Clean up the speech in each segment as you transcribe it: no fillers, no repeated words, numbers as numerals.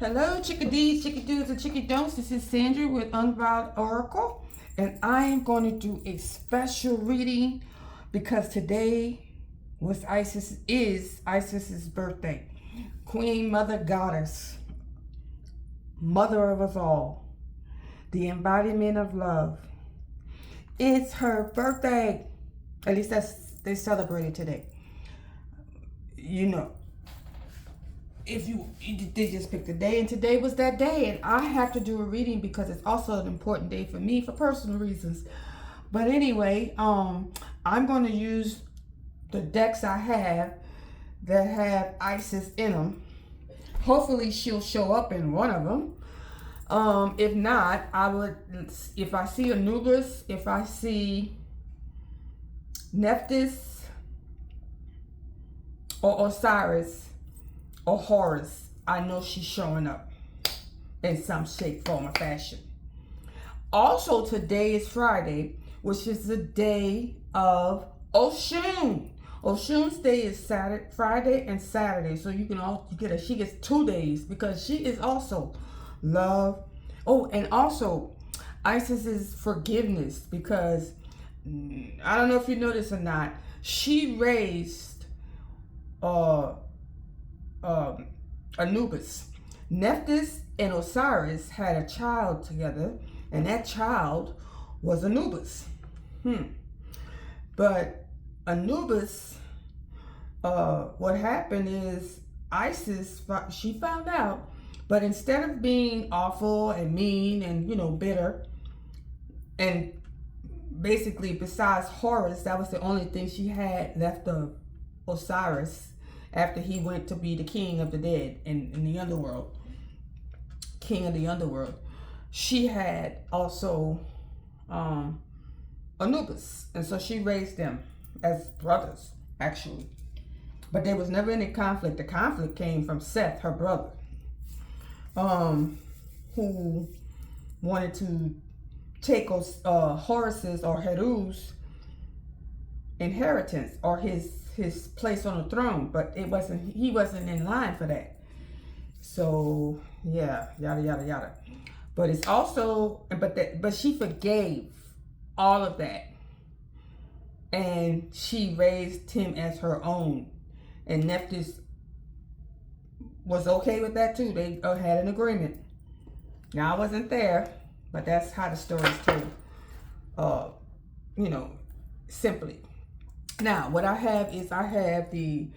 Hello, chickadees, chickadoos, and chickadon'ts. This is Sandra with Unbound Oracle, and I am going to do a special reading because today was Isis's birthday. Queen Mother Goddess, Mother of us all, the embodiment of love. It's her birthday. At least they celebrated today. You know, they just picked a day, and today was that day, and I have to do a reading because it's also an important day for me for personal reasons. But anyway, I'm going to use the decks I have that have Isis in them. Hopefully she'll show up in one of them. If not, if I see Anubis, if I see Nephthys or Osiris or Horus, I know she's showing up in some shape, form, or fashion. Also, today is Friday, which is the day of Oshun. Oshun's day is Friday and Saturday, so she gets 2 days because she is also love. Oh, and also Isis is forgiveness, because I don't know if you know this or not, she raised Anubis. Nephthys and Osiris had a child together, and that child was Anubis. But Anubis, what happened is Isis, she found out, but instead of being awful and mean and bitter, and basically besides Horus, that was the only thing she had left of Osiris after he went to be the king of the dead in the underworld, king of the underworld. She had also Anubis, and so she raised them as brothers, actually. But there was never any conflict. The conflict came from Seth, her brother, who wanted to take Horus's or Heru's inheritance, or his place on the throne, but he wasn't in line for that. So yeah, yada yada yada. But it's also but she forgave all of that, and she raised him as her own, and Nephthys was okay with that too. They had an agreement. Now, I wasn't there, but that's how the story's told, simply. Now, what I have is the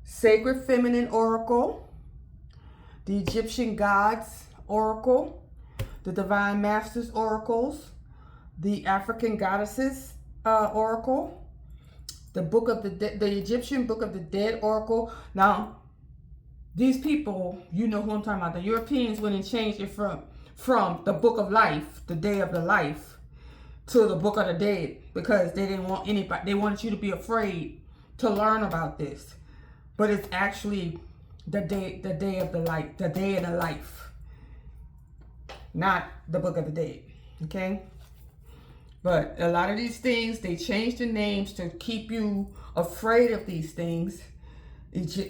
Sacred Feminine Oracle, the Egyptian Gods Oracle, the Divine Masters Oracles, the African Goddesses Oracle, the Egyptian Book of the Dead Oracle. Now, these people, you know who I'm talking about. The Europeans went and changed it from the Book of Life, the Day of the Life, to the Book of the Dead, because they didn't want anybody. They wanted you to be afraid to learn about this, but it's actually the day of the life, the day of the life, not the Book of the Dead. Okay, but a lot of these things, they changed the names to keep you afraid of these things,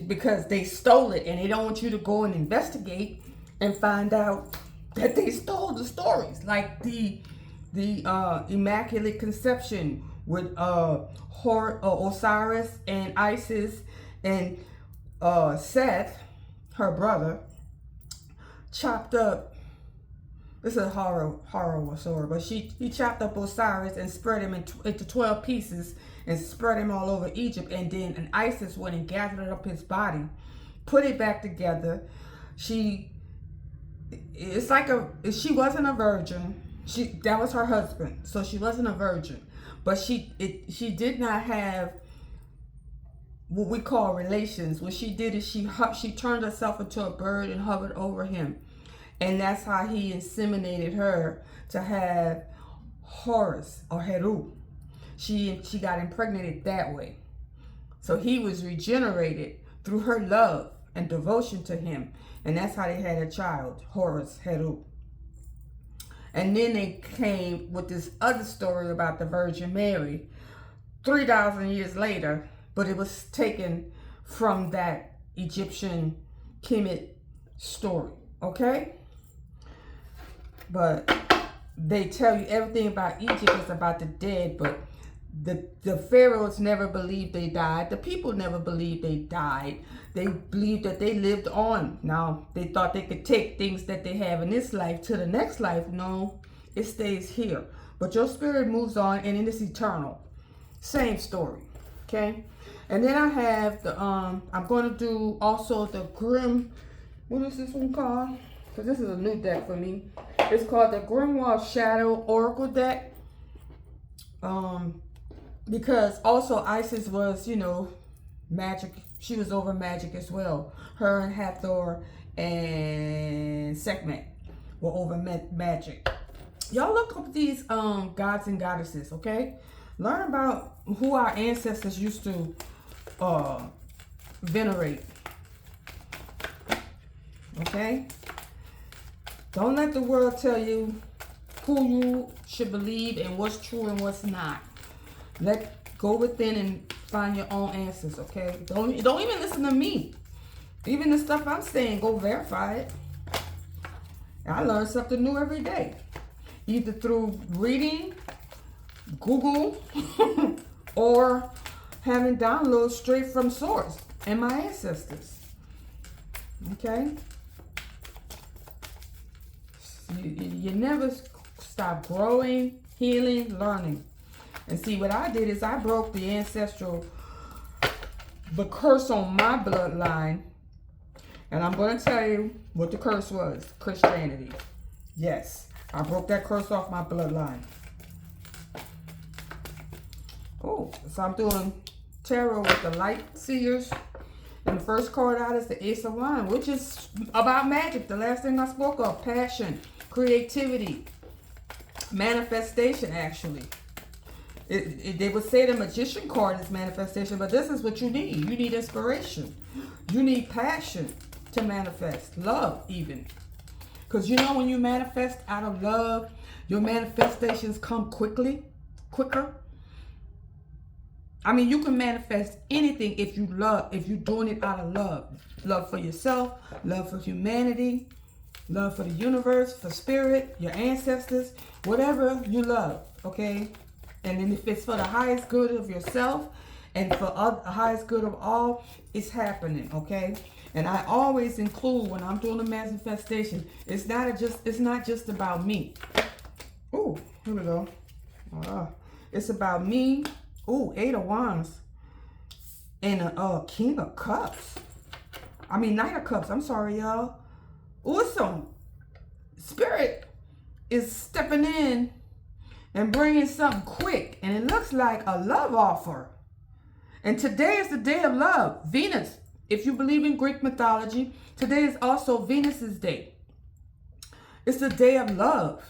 because they stole it, and they don't want you to go and investigate and find out that they stole the stories, like the Immaculate Conception with Osiris and Isis and Seth, her brother, chopped up. This is a horror story, but he chopped up Osiris and spread him into 12 pieces and spread him all over Egypt. And then Isis went and gathered up his body, put it back together. She wasn't a virgin. That was her husband, so she wasn't a virgin, but she did not have what we call relations. What she did is she turned herself into a bird and hovered over him, and that's how he inseminated her to have Horus or Heru. She got impregnated that way, so he was regenerated through her love and devotion to him, and that's how they had a child, Horus, Heru. And then they came with this other story about the Virgin Mary 3,000 years later, but it was taken from that Egyptian Kemet story Okay? But they tell you everything about Egypt is about the dead, but the pharaohs never believed they died. The people never believed they died. They believed that they lived on. Now, they thought they could take things that they have in this life to the next life. No, it stays here. But your spirit moves on, and it is eternal. Same story. Okay? And then I have the, I'm going to do also the Grim, what is this one called? Because this is a new deck for me. It's called the Grimoire Shadow Oracle deck. Because also Isis was, you know, magic. She was over magic as well. Her and Hathor and Sekhmet were over magic. Y'all look up these gods and goddesses, okay? Learn about who our ancestors used to venerate. Okay? Don't let the world tell you who you should believe and what's true and what's not. Go within and find your own answers, okay? Don't even listen to me. Even the stuff I'm saying, go verify it. I learn something new every day. Either through reading, Google, or having downloads straight from source and my ancestors. Okay? You never stop growing, healing, learning. And see, what I did is I broke the curse on my bloodline. And I'm going to tell you what the curse was. Christianity. Yes, I broke that curse off my bloodline. Oh, so I'm doing tarot with the light seers. And the first card out is the Ace of Wands, which is about magic. The last thing I spoke of, passion, creativity, manifestation, actually. They would say the Magician card is manifestation, but this is what you need. You need inspiration. You need passion to manifest. Love, even. Because you know when you manifest out of love, your manifestations come quicker. I mean, you can manifest anything if you're doing it out of love. Love for yourself, love for humanity, love for the universe, for spirit, your ancestors, whatever you love, okay? And then if it's for the highest good of yourself and for the highest good of all, it's happening, okay? And I always include, when I'm doing a manifestation, it's not just about me. Ooh, here we go. It's about me. Ooh, 8 of Wands. And a King of Cups. I mean, Knight of Cups. I'm sorry, y'all. Ooh, it's some spirit is stepping in and bringing something quick. And it looks like a love offer. And today is the day of love. Venus. If you believe in Greek mythology, today is also Venus's day. It's the day of love.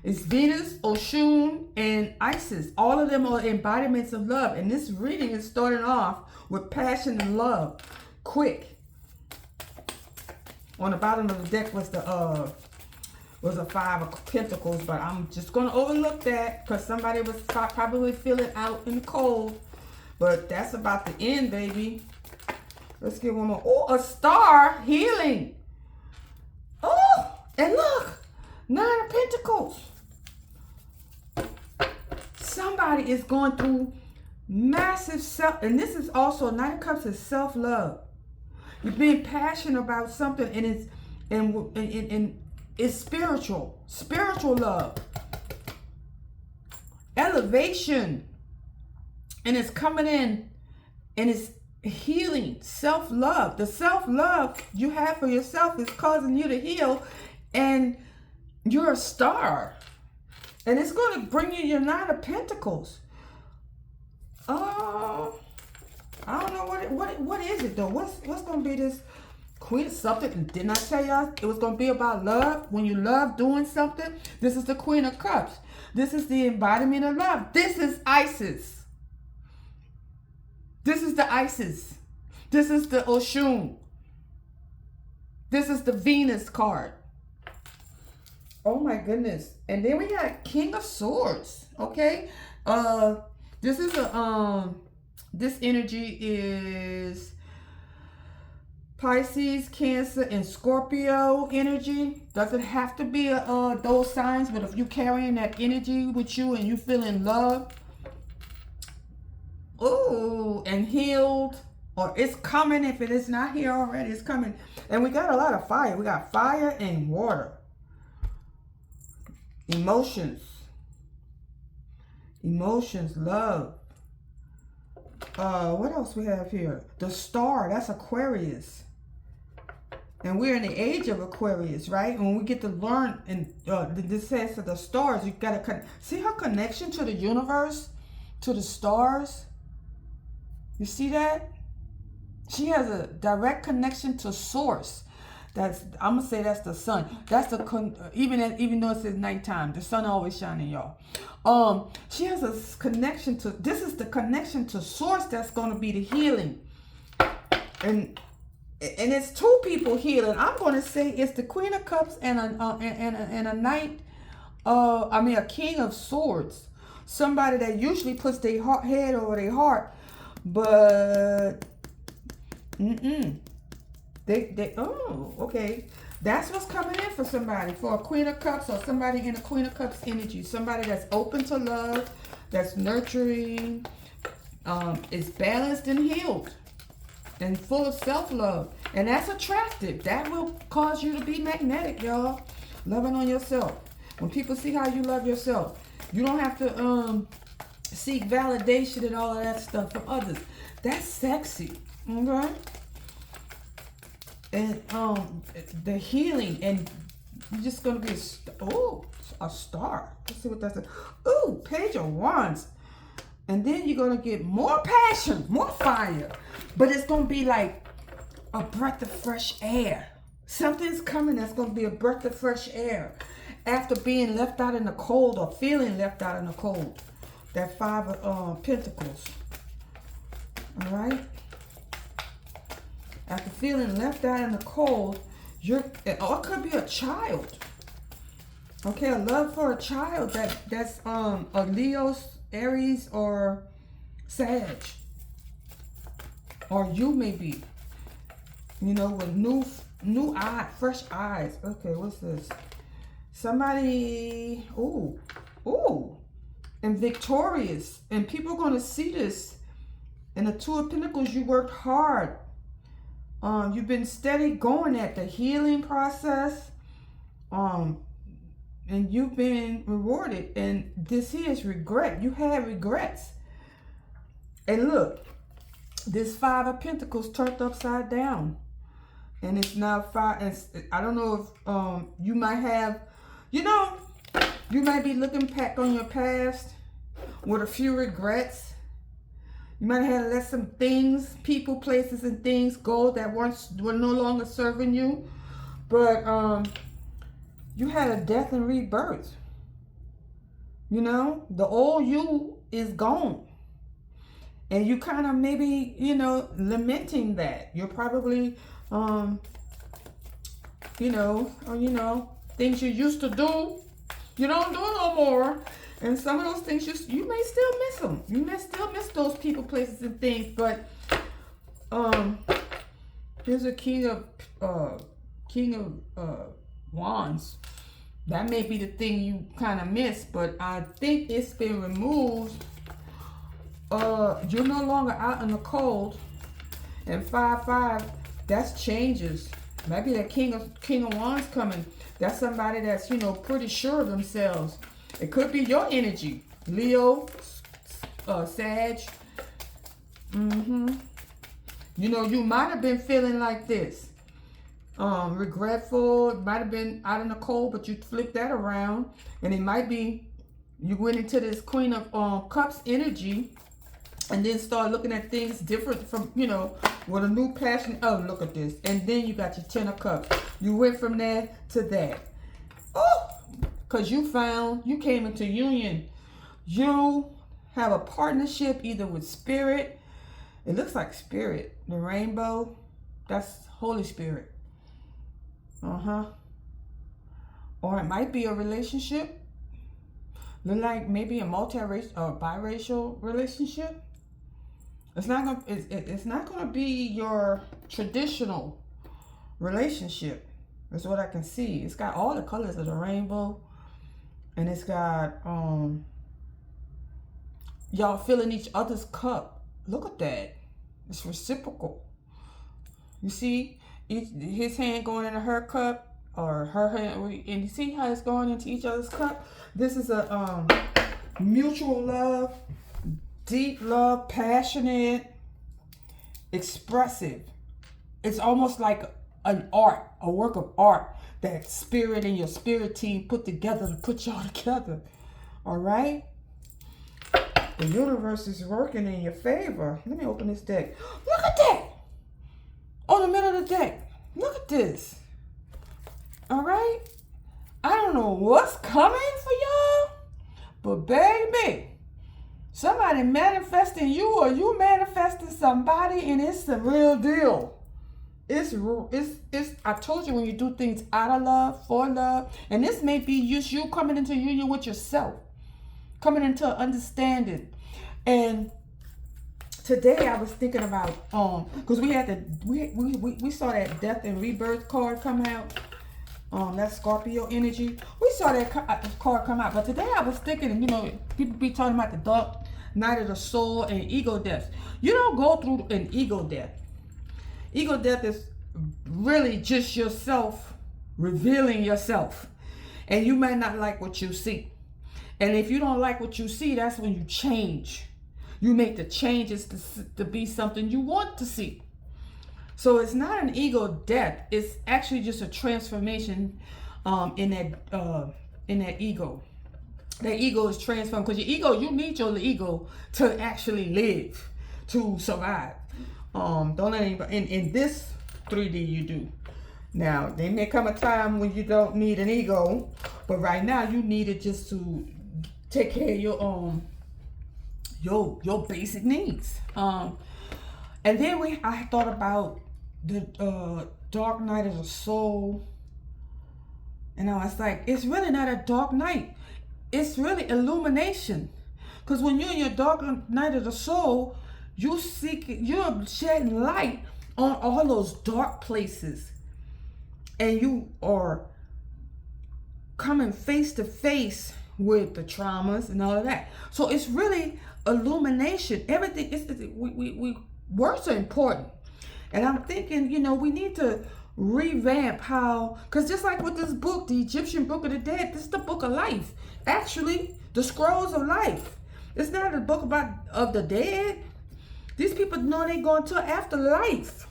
It's Venus, Oshun, and Isis. All of them are embodiments of love. And this reading is starting off with passion and love. Quick. On the bottom of the deck was a 5 of Pentacles, but I'm just going to overlook that because somebody was probably feeling out in the cold. But that's about the end, baby. Let's get one more. Oh, a star, healing. Oh, and look, 9 of Pentacles. Somebody is going through massive and this is also 9 of Cups is self-love. You're being passionate about something, and it's spiritual love, elevation, and it's coming in, and it's healing, self-love. The self-love you have for yourself is causing you to heal, and you're a star. And it's going to bring you your 9 of Pentacles. I don't know what is it though. What's going to be this Queen of something? Didn't I tell y'all it was going to be about love? When you love doing something, this is the Queen of Cups. This is the embodiment of love. This is Isis. This is the Isis. This is the Oshun. This is the Venus card. Oh my goodness. And then we got King of Swords. Okay. This is this energy is Pisces, Cancer, and Scorpio energy. Doesn't have to be those signs, but if you're carrying that energy with you and you feeling love, ooh, and healed, or it's coming. If it is not here already, it's coming. And we got a lot of fire. We got fire and water. Emotions. Emotions, love. What else we have here? The star, that's Aquarius. And we're in the age of Aquarius, right? When we get to learn, and this says to the stars, you got to see her connection to the universe, to the stars. You see that? She has a direct connection to source. That's, I'm gonna say that's the sun. That's the even though it says nighttime, the sun always shining, y'all. She has a connection to, this is the connection to source that's gonna be the healing. And it's two people healing. I'm gonna say it's the Queen of Cups and a Knight. A King of Swords. Somebody that usually puts their head over their heart, but oh, okay. That's what's coming in for somebody. For a Queen of Cups, or somebody in a Queen of Cups energy. Somebody that's open to love, that's nurturing, is balanced and healed, and full of self-love. And that's attractive. That will cause you to be magnetic, y'all. Loving on yourself. When people see how you love yourself, you don't have to seek validation and all of that stuff from others. That's sexy. Okay? And the healing, and you're just gonna be a star. Let's see what that's. Ooh, Page of Wands. And then you're gonna get more passion, more fire, but it's gonna be like a breath of fresh air. Something's coming that's gonna be a breath of fresh air after being left out in the cold, or feeling left out in the cold. That Five of Pentacles. All right. After feeling left out in the cold, or it could be a child. Okay, a love for a child that's a Leo, Aries, or Sag. Or you may be, with new fresh eyes. Okay, what's this? Somebody, and victorious. And people are going to see this. In the Two of Pentacles, you worked hard. You've been steady going at the healing process. And you've been rewarded. And this here is regret. You had regrets. And look, this Five of Pentacles turned upside down. And it's now five. I don't know if you might have, you might be looking back on your past with a few regrets. You might have let some things, people, places, and things go that were no longer serving you. But you had a death and rebirth. The old you is gone. And you kind of maybe, lamenting that. You're probably, things you used to do, you don't do no more. And some of those things, you may still miss them. You may still miss those people, places, and things. But here's a King of Wands. That may be the thing you kind of miss. But I think it's been removed. You're no longer out in the cold. And 5/5, that's changes. Maybe that King of Wands coming. That's somebody that's, pretty sure of themselves. It could be your energy. Leo, Sag. You might have been feeling like this. Regretful. It might have been out in the cold, but you flipped that around. And it might be you went into this Queen of Cups energy and then start looking at things different from, with a new passion. Oh, look at this. And then you got your Ten of Cups. You went from there to that. Oh! Because you came into union. You have a partnership either with Spirit. It looks like Spirit. The rainbow. That's Holy Spirit. Or it might be a relationship. Look like maybe a multiracial or biracial relationship. It's not gonna be your traditional relationship. That's what I can see. It's got all the colors of the rainbow. And it's got, y'all filling each other's cup. Look at that. It's reciprocal. You see his hand going into her cup, or her hand, and you see how it's going into each other's cup? This is a mutual love, deep love, passionate, expressive. It's almost like an art, a work of art that spirit and your spirit team put together to put y'all together. All right? The universe is working in your favor. Let me open this deck. Look at that! On the middle of the deck. Look at this. All right? I don't know what's coming for y'all, but baby, somebody manifesting you, or you manifesting somebody, and it's the real deal. It's I told you, when you do things out of love, for love, and this may be just you coming into union with yourself, coming into understanding. And today I was thinking about because we saw that death and rebirth card come out, that Scorpio energy. We saw that card come out, but today I was thinking, you know, people be talking about the dark night of the soul and ego death. You don't go through an ego death. Ego death is really just yourself revealing yourself. And you may not like what you see. And if you don't like what you see, that's when you change. You make the changes to be something you want to see. So it's not an ego death. It's actually just a transformation in that ego. That ego is transformed, because your ego, you need your ego to actually live, to survive. Don't let anybody in this 3D you do. Now, there may come a time when you don't need an ego, but right now you need it just to take care of your basic needs. And then I thought about the dark night of the soul, and I was like, it's really not a dark night. It's really illumination, because when you're in your dark night of the soul, you're shedding light on all those dark places, and you are coming face to face with the traumas and all of that. So it's really illumination. Everything words are important, and I'm thinking, you know, we need to revamp how, because just like with this book, the Egyptian Book of the Dead, this is the book of life. Actually, the scrolls of life. It's not a book of the dead. These people know they going to afterlife.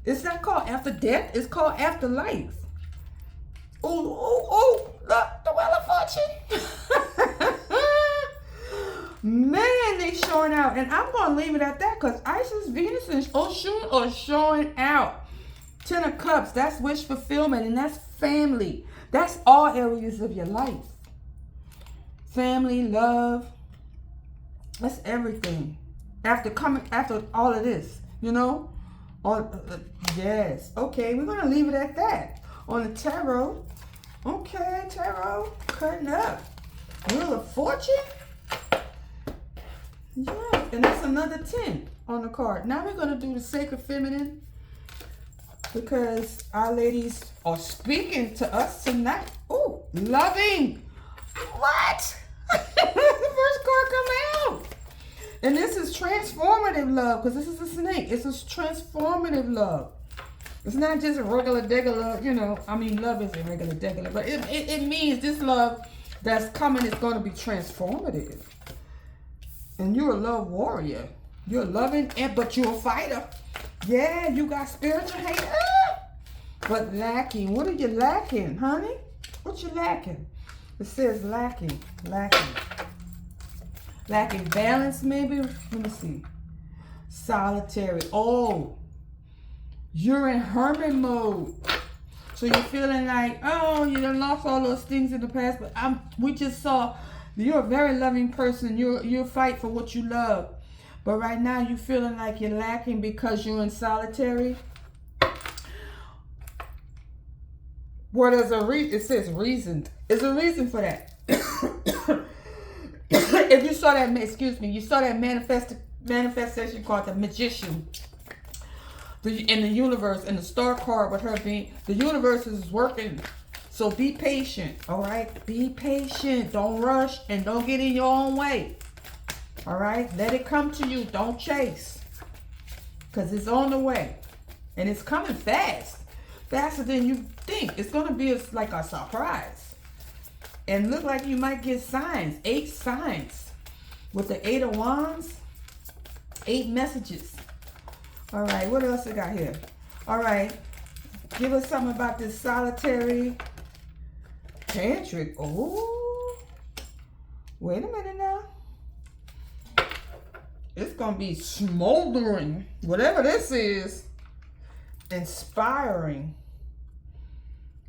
It's not called after death. It's called afterlife. Oh, look, the Wheel of Fortune. Man, they showing out. And I'm going to leave it at that, because Isis, Venus, and Oshun are showing out. 10 of Cups, that's wish fulfillment, and that's family. That's all areas of your life. Family, love, that's everything. After all of this, you know? Yes. Okay, we're going to leave it at that. On the tarot. Okay, tarot, cutting up. Wheel of Fortune. Yeah, and that's another 10 on the card. Now we're going to do the Sacred Feminine, because our ladies are speaking to us tonight. Oh, loving. What? The first card come out. And this is transformative love, because this is a snake. It's a transformative love. It's not just a regular, you know. I mean, love isn't regular, but it means this love that's coming is going to be transformative. And you're a love warrior. You're loving, but you're a fighter. Yeah, you got spiritual hate. But lacking. What are you lacking, honey? What you lacking? It says lacking. Lacking balance, maybe? Let me see. Solitary. Oh, you're in hermit mode. So you're feeling like, oh, you done lost all those things in the past. But we just saw you're a very loving person. You fight for what you love. But right now you're feeling like you're lacking because you're in solitary. What is a reason? It says reasoned. There's a reason for that. If you saw that, you saw that manifestation called the Magician. in the universe, and the star card with her being, the universe is working. So be patient, all right? Be patient. Don't rush and don't get in your own way. All right? Let it come to you. Don't chase. Because it's on the way. And it's coming fast. Faster than you think. It's going to be like a surprise. And look like you might get signs. 8 signs. With the 8 of Wands. 8 messages. All right. What else I got here? All right. Give us something about this solitary tantric. Oh. Wait a minute now. It's going to be smoldering. Whatever this is. Inspiring.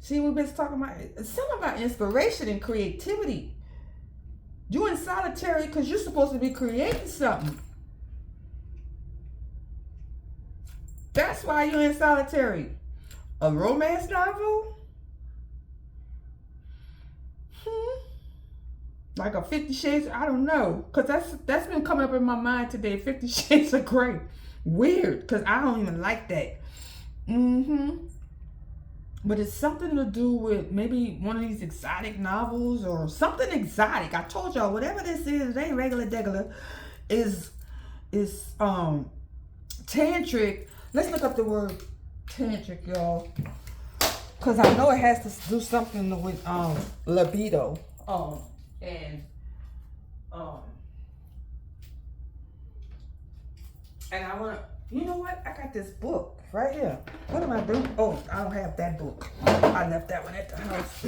See, we've been talking about something about inspiration and creativity. You in solitary because you're supposed to be creating something. That's why you're in solitary. A romance novel? Like a 50 Shades, I don't know. Because that's been coming up in my mind today. 50 Shades of Grey. Weird, because I don't even like that. But it's something to do with maybe one of these exotic novels or something exotic. I told y'all, whatever this is, it ain't regular. Is tantric. Let's look up the word tantric, y'all. Because I know it has to do something with libido. And I want to, you know what? I got this book right here. What am I doing? Oh, I don't have that book. I left that one at the house.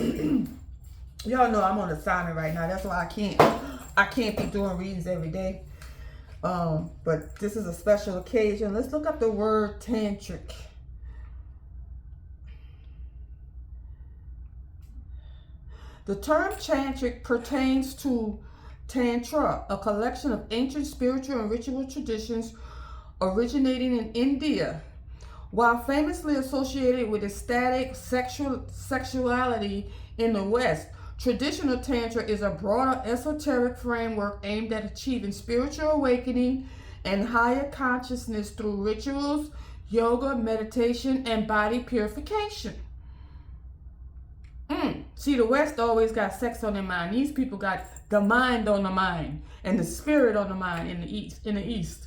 Y'all know I'm on assignment right now. That's why I can't be doing readings every day. But this is a special occasion. Let's look up the word tantric. The term tantric pertains to Tantra, a collection of ancient spiritual and ritual traditions originating in India. While famously associated with ecstatic sexuality in the West, traditional Tantra is a broader esoteric framework aimed at achieving spiritual awakening and higher consciousness through rituals, yoga, meditation, and body purification. See, the West always got sex on their mind. These people got the mind on the mind and the spirit on the mind in the East.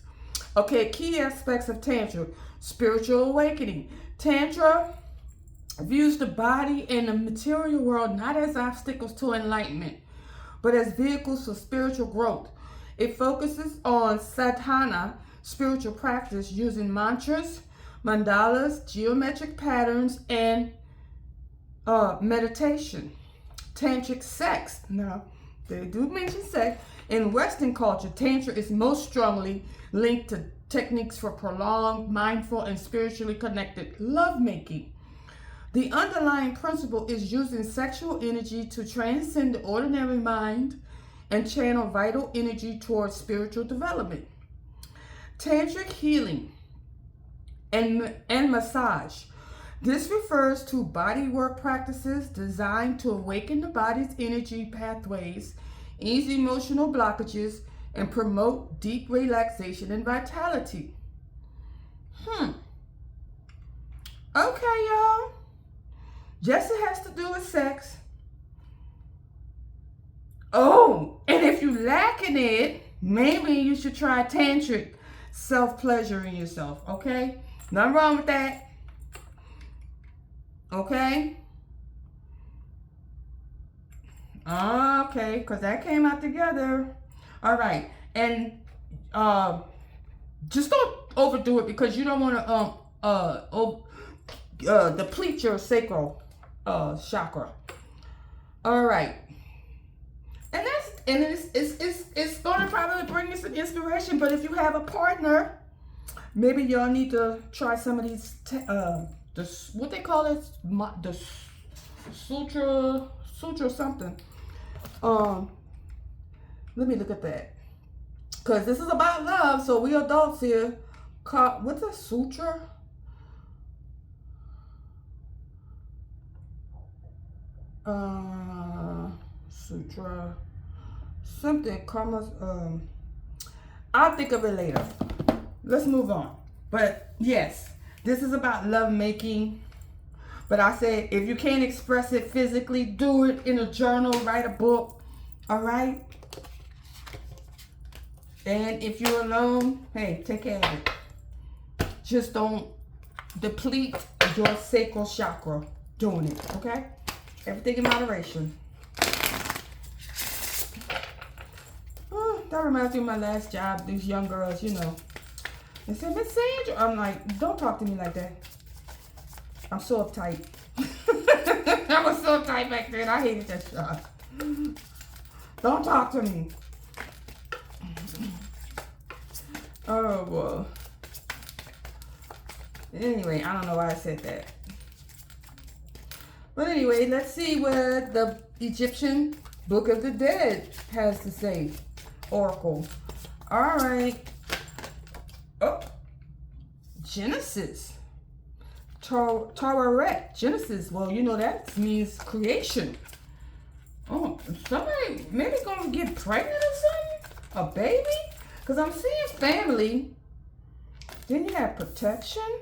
Okay, key aspects of Tantra. Spiritual awakening. Tantra views the body and the material world not as obstacles to enlightenment, but as vehicles for spiritual growth. It focuses on sadhana, spiritual practice, using mantras, mandalas, geometric patterns, and meditation. Tantric sex. Now, they do mention sex. In Western culture, Tantra is most strongly linked to techniques for prolonged, mindful, and spiritually connected lovemaking. The underlying principle is using sexual energy to transcend the ordinary mind and channel vital energy towards spiritual development. Tantric healing and massage. This refers to bodywork practices designed to awaken the body's energy pathways, ease emotional blockages, and promote deep relaxation and vitality. Okay, y'all. Yes, it has to do with sex. Oh, and if you lacking it, maybe you should try tantric, self-pleasuring yourself, okay? Nothing wrong with that. Okay? Okay, because that came out together. All right. And just don't overdo it because you don't want to deplete your sacral chakra. All right. And it's going to probably bring you some inspiration, but if you have a partner, maybe y'all need to try some of these what they call it, the sutra something. Let me look at that, because this is about love, so we adults here. What's a sutra? Sutra something, karma. I'll think of it later. Let's move on. But yes, This is about love making. But I said, if you can't express it physically, do it in a journal, write a book. All right? And if you're alone, hey, take care of it. Just don't deplete your sacral chakra doing it, okay? Everything in moderation. Oh, that reminds me of my last job. These young girls, you know. They said, Miss Sandra. I'm like, don't talk to me like that. I'm so uptight. I was so uptight back then. I hated that job. Don't talk to me. Oh, boy. Anyway, I don't know why I said that. But anyway, let's see what the Egyptian Book of the Dead has to say. Oracle. All right. Oh. Genesis. Tawaret. Genesis. Well, you know that means creation. Oh, somebody maybe gonna get pregnant or something? A baby? Because I'm seeing family. Then you have protection.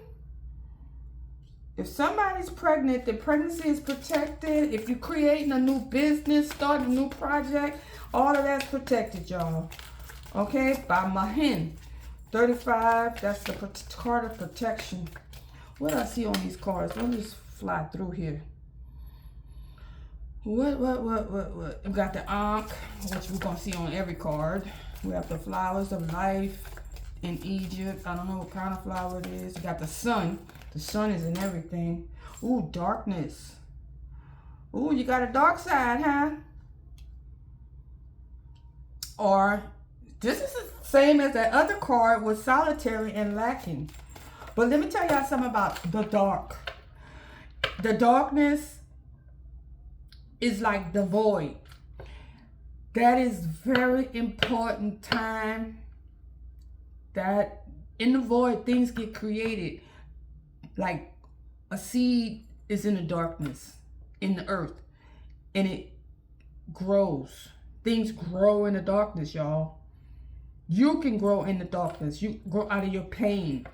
If somebody's pregnant, the pregnancy is protected. If you're creating a new business, starting a new project, all of that's protected, y'all. Okay? By Mahin. 35, that's the card of protection. What do I see on these cards? Let me just fly through here. What? We got the Ankh, which we're going to see on every card. We have the flowers of life in Egypt. I don't know what kind of flower it is. We got the sun. The sun is in everything. Ooh, darkness. Ooh, you got a dark side, huh? Or this is the same as that other card with solitary and lacking. But let me tell y'all something about the dark. The darkness is like the void. That is very important time. That in the void, things get created. Like a seed is in the darkness, in the earth, and it grows. Things grow in the darkness, y'all. You can grow in the darkness. You grow out of your pain.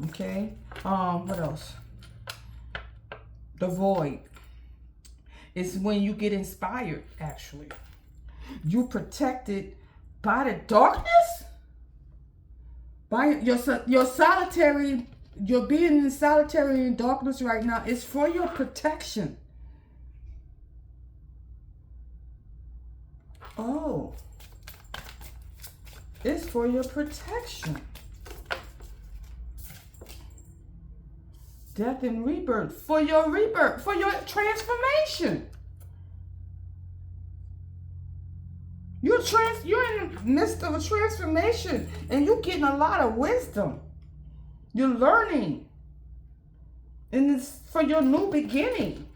Okay. What else? The void is when you get inspired, actually. You protected by the darkness? By your solitary, you're being in solitary in darkness right now. It's for your protection. Oh. It's for your protection. Death and rebirth. For your rebirth. For your transformation. You're in the midst of a transformation. And you're getting a lot of wisdom. You're learning. And it's for your new beginning.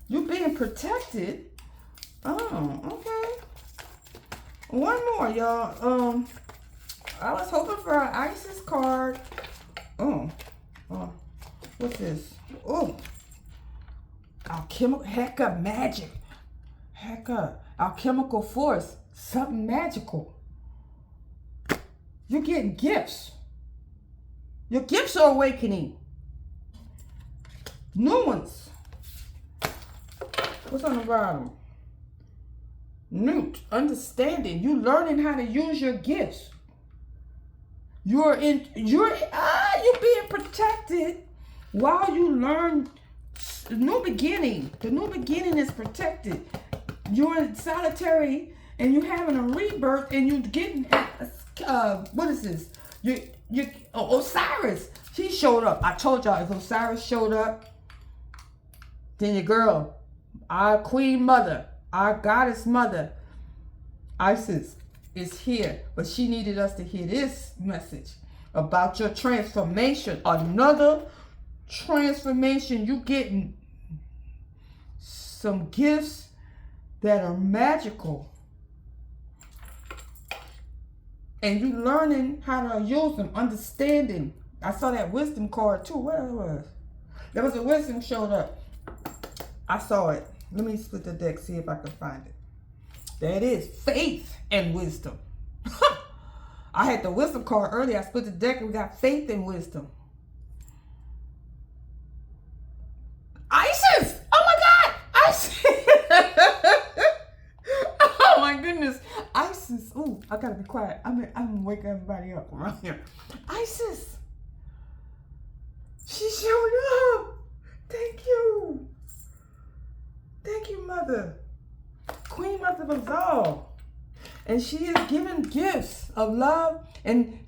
You're being protected. Oh, okay. One more, y'all. I was hoping for an Isis card. What's this? Oh, alchemical, Heka magic. Heka, alchemical force. Something magical. You're getting gifts. Your gifts are awakening. New ones. What's on the bottom? Newt, understanding. You learning how to use your gifts. You're being protected while you learn new beginning. The new beginning is protected. You're in solitary and you're having a rebirth and you're getting what is this? Osiris. She showed up. I told y'all if Osiris showed up, then your girl, our queen mother, our goddess mother, Isis, is here. But she needed us to hear this message about your transformation. Another transformation. You getting some gifts that are magical. And you learning how to use them, understanding. I saw that wisdom card too. Where it was? There was a wisdom showed up. I saw it. Let me split the deck, see if I can find it. There it is. Faith and wisdom. I had the wisdom card earlier. I split the deck and we got faith and wisdom. gotta be quiet. I'm waking everybody up around here. Isis, she showed up. Thank you. Thank you, Mother. Queen Mother of all. And she is giving gifts of love. And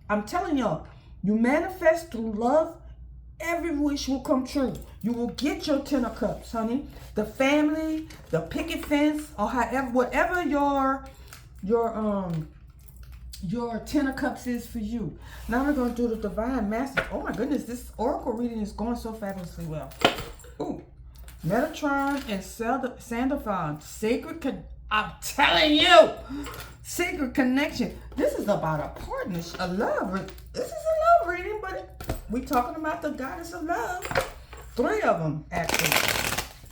I'm telling y'all, you manifest through love, every wish will come true. You will get your 10 of cups, honey. The family, the picket fence, or however, whatever your 10 of cups is for you. Now we're going to do the divine masters. Oh my goodness, this oracle reading is going so fabulously well. Ooh, Metatron and Sandalphon, sacred. I'm telling you, sacred connection. This is about a partnership, a love. This is a love reading, but we talking about the goddess of love. 3 of them actually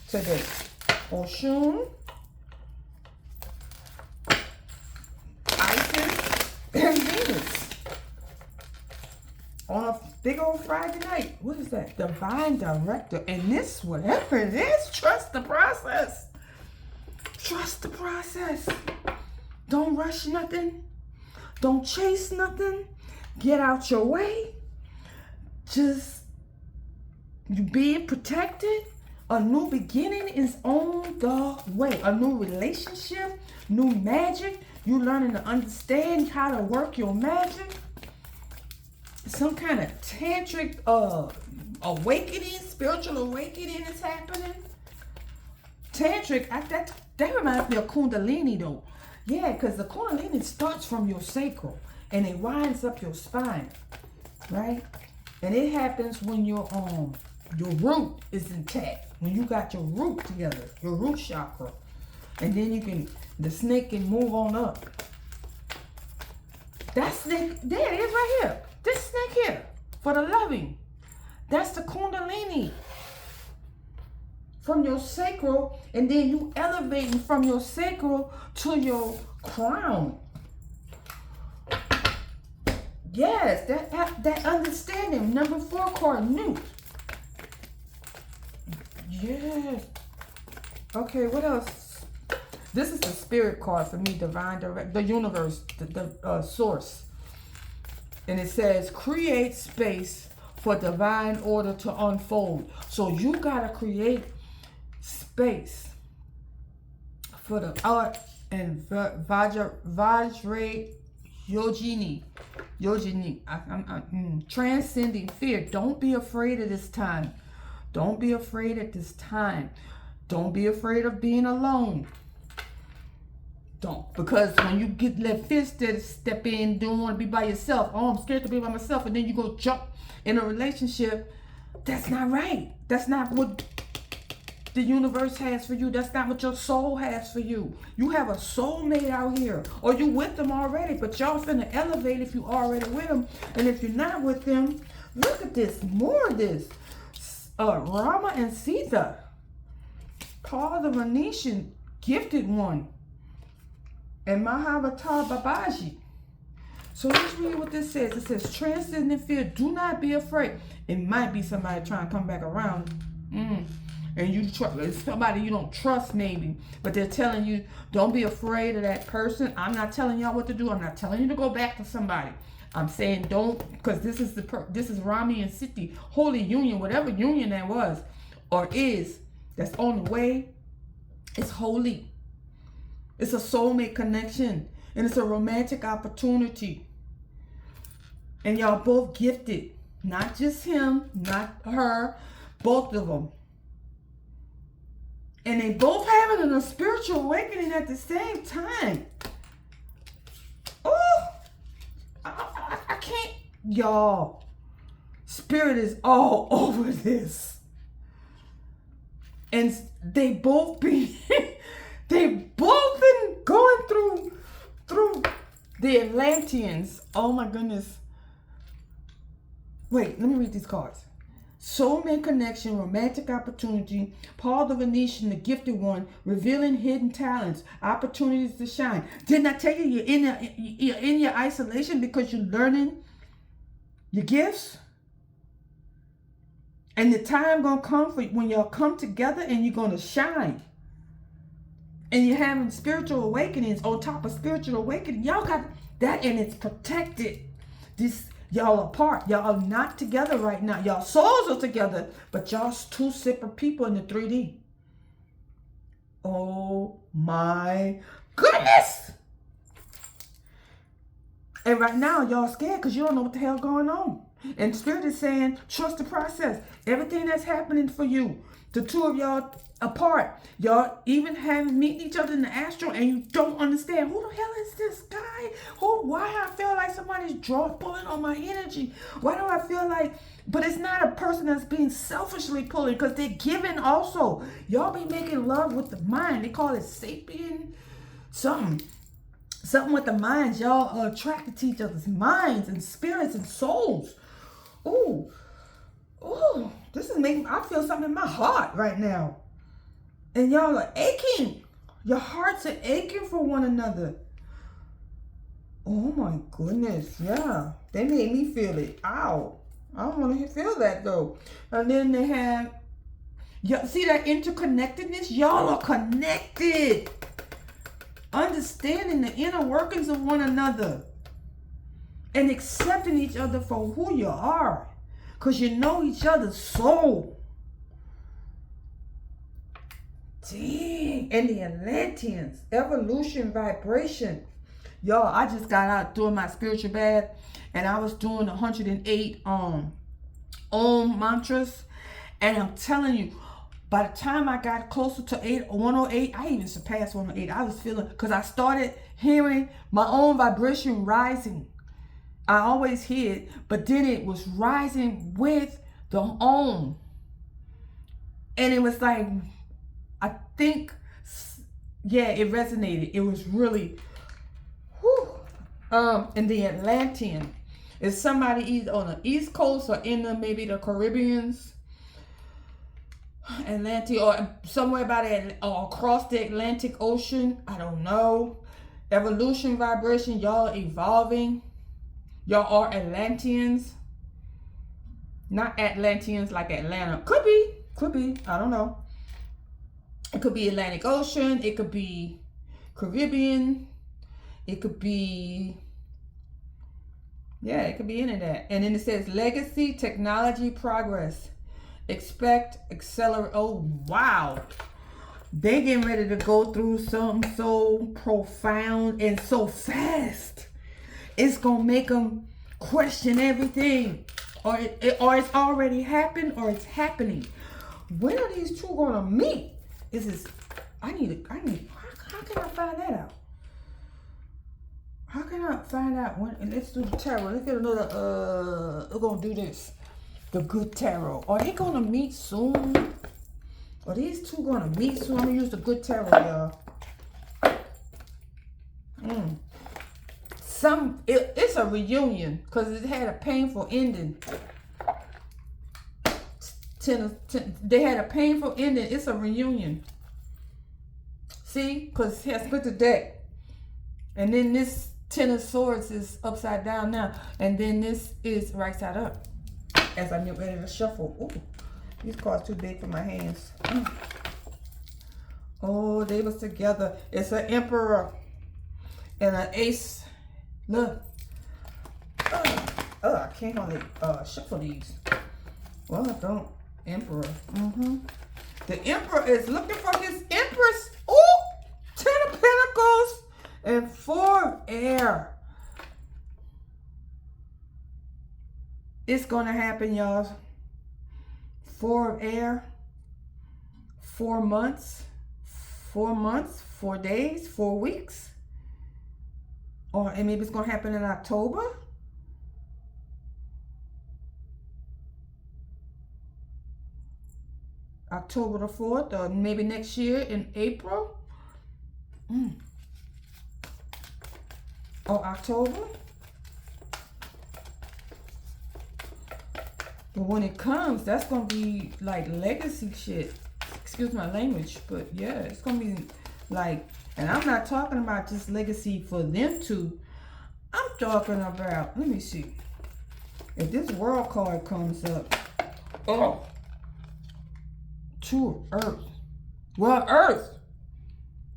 today. Oshun, Isis, and Venus. On a big old Friday night. What is that? Divine director. And this, whatever it is, trust the process. Trust the process. Don't rush nothing. Don't chase nothing. Get out your way. Just you being protected. A new beginning is on the way. A new relationship, new magic. You learning to understand how to work your magic. Some kind of tantric awakening, spiritual awakening is happening. Tantric, that reminds me of Kundalini though. Yeah, because the Kundalini starts from your sacral and it winds up your spine, right? And it happens when your root is intact. When you got your root together, your root chakra. And then the snake can move on up. That snake, there it is right here. This snake here, for the loving. That's the Kundalini. From your sacral, and then you elevating from your sacral to your crown. Yes, that understanding. Number 4 card, new. Yes. Okay, what else? This is the spirit card for me, divine direct, the universe, the source. And it says, create space for divine order to unfold. So you got to create space for the art and Vajra Yogini. Transcending fear. Don't be afraid of this time. Don't be afraid at this time. Don't be afraid of being alone. Don't. Because when you get that fist to step in, don't want to be by yourself. Oh, I'm scared to be by myself. And then you go jump in a relationship. That's not right. That's not what the universe has for you. That's not what your soul has for you. You have a soulmate out here. Or you with them already. But y'all finna elevate if you already with them. And if you're not with them, look at this. More of this. Rama and Sita. Paul the Venetian, gifted one. And Mahavatar Babaji. So let's read what this says. It says, transcending fear, do not be afraid. It might be somebody trying to come back around. And it's somebody you don't trust maybe. But they're telling you, don't be afraid of that person. I'm not telling y'all what to do. I'm not telling you to go back to somebody. I'm saying don't, because this is Rami and Siti, holy union, whatever union that was or is, that's on the way. It's holy. It's a soulmate connection. And it's a romantic opportunity. And y'all both gifted. Not just him, not her, both of them. And they both having a spiritual awakening at the same time. Oh, I can't. Y'all, spirit is all over this. And they both been going through the Atlanteans. Oh my goodness. Wait, let me read these cards. Soulmate connection, romantic opportunity, Paul the Venetian, the gifted one, revealing hidden talents, opportunities to shine. Didn't I tell you you're in your isolation because you're learning your gifts? And the time gonna come for when y'all come together and you're gonna shine. And you're having spiritual awakenings on top of spiritual awakening. Y'all got that, and it's protected. This, y'all apart. Y'all are not together right now. Y'all souls are together, but y'all two separate people in the 3D. Oh my goodness. And right now, y'all scared because you don't know what the hell going on. And Spirit is saying, trust the process. Everything that's happening for you, the two of y'all apart, y'all even having meeting each other in the astral, and you don't understand who the hell is this guy? Why I feel like somebody's pulling on my energy? Why do I feel like? But it's not a person that's being selfishly pulling, because they're giving also. Y'all be making love with the mind. They call it sapien something with the minds. Y'all are attracted to each other's minds and spirits and souls. Ooh, this is making, I feel something in my heart right now. And y'all are aching. Your hearts are aching for one another. Oh my goodness, yeah. They made me feel it. Ow. I don't want to feel that though. And then they have, see that interconnectedness? Y'all are connected. Understanding the inner workings of one another. And accepting each other for who you are. Because you know each other's soul. Dang. And the Atlanteans. Evolution, vibration. Y'all, I just got out doing my spiritual bath. And I was doing 108 Om mantras. And I'm telling you, by the time I got closer to 108, I even surpassed 108. I was feeling, because I started hearing my own vibration rising. I always hear it, but then it was rising with the Om. And it was like, I think, yeah, it resonated. It was really, and the Atlantean is somebody either on the East Coast or in maybe the Caribbeans, Atlantic, or somewhere by that, or across the Atlantic Ocean. I don't know. Evolution, vibration, y'all evolving. Y'all are Atlanteans. Not Atlanteans like Atlanta. Could be. I don't know. It could be Atlantic Ocean. It could be Caribbean. It could be, yeah, it could be any of that. And then it says legacy, technology, progress. Expect, accelerate. Oh, wow. They getting ready to go through something so profound and so fast. It's going to make them question everything. Or it's already happened, or it's happening. When are these two going to meet? I need, how can I find that out? How can I find out when? And let's do the tarot. Let's get another, we're going to do this. The good tarot. Are they going to meet soon? Are these two going to meet soon? I'm going to use the good tarot, y'all. It's a reunion because it had a painful ending. They had a painful ending. It's a reunion. See? Because it has split the deck. And then this Ten of Swords is upside down now. And then this is right side up. As I get ready to shuffle. Ooh, these cards too big for my hands. Oh, they was together. It's an Emperor and an Ace. Look. I can't hardly shuffle these. Well, I don't. Emperor. The Emperor is looking for his Empress. Oh, 10 of Pentacles and 4 of Air. It's going to happen, y'all. 4 of Air. 4 months. 4 months. 4 days. 4 weeks. And maybe it's going to happen in October. October the 4th, or maybe next year in April. Or October. But when it comes, that's going to be like legacy shit. Excuse my language, but yeah, it's going to be like, and I'm not talking about just legacy for them two. I'm talking about, let me see. If this world card comes up, oh, 2 of Earth. Well, Earth.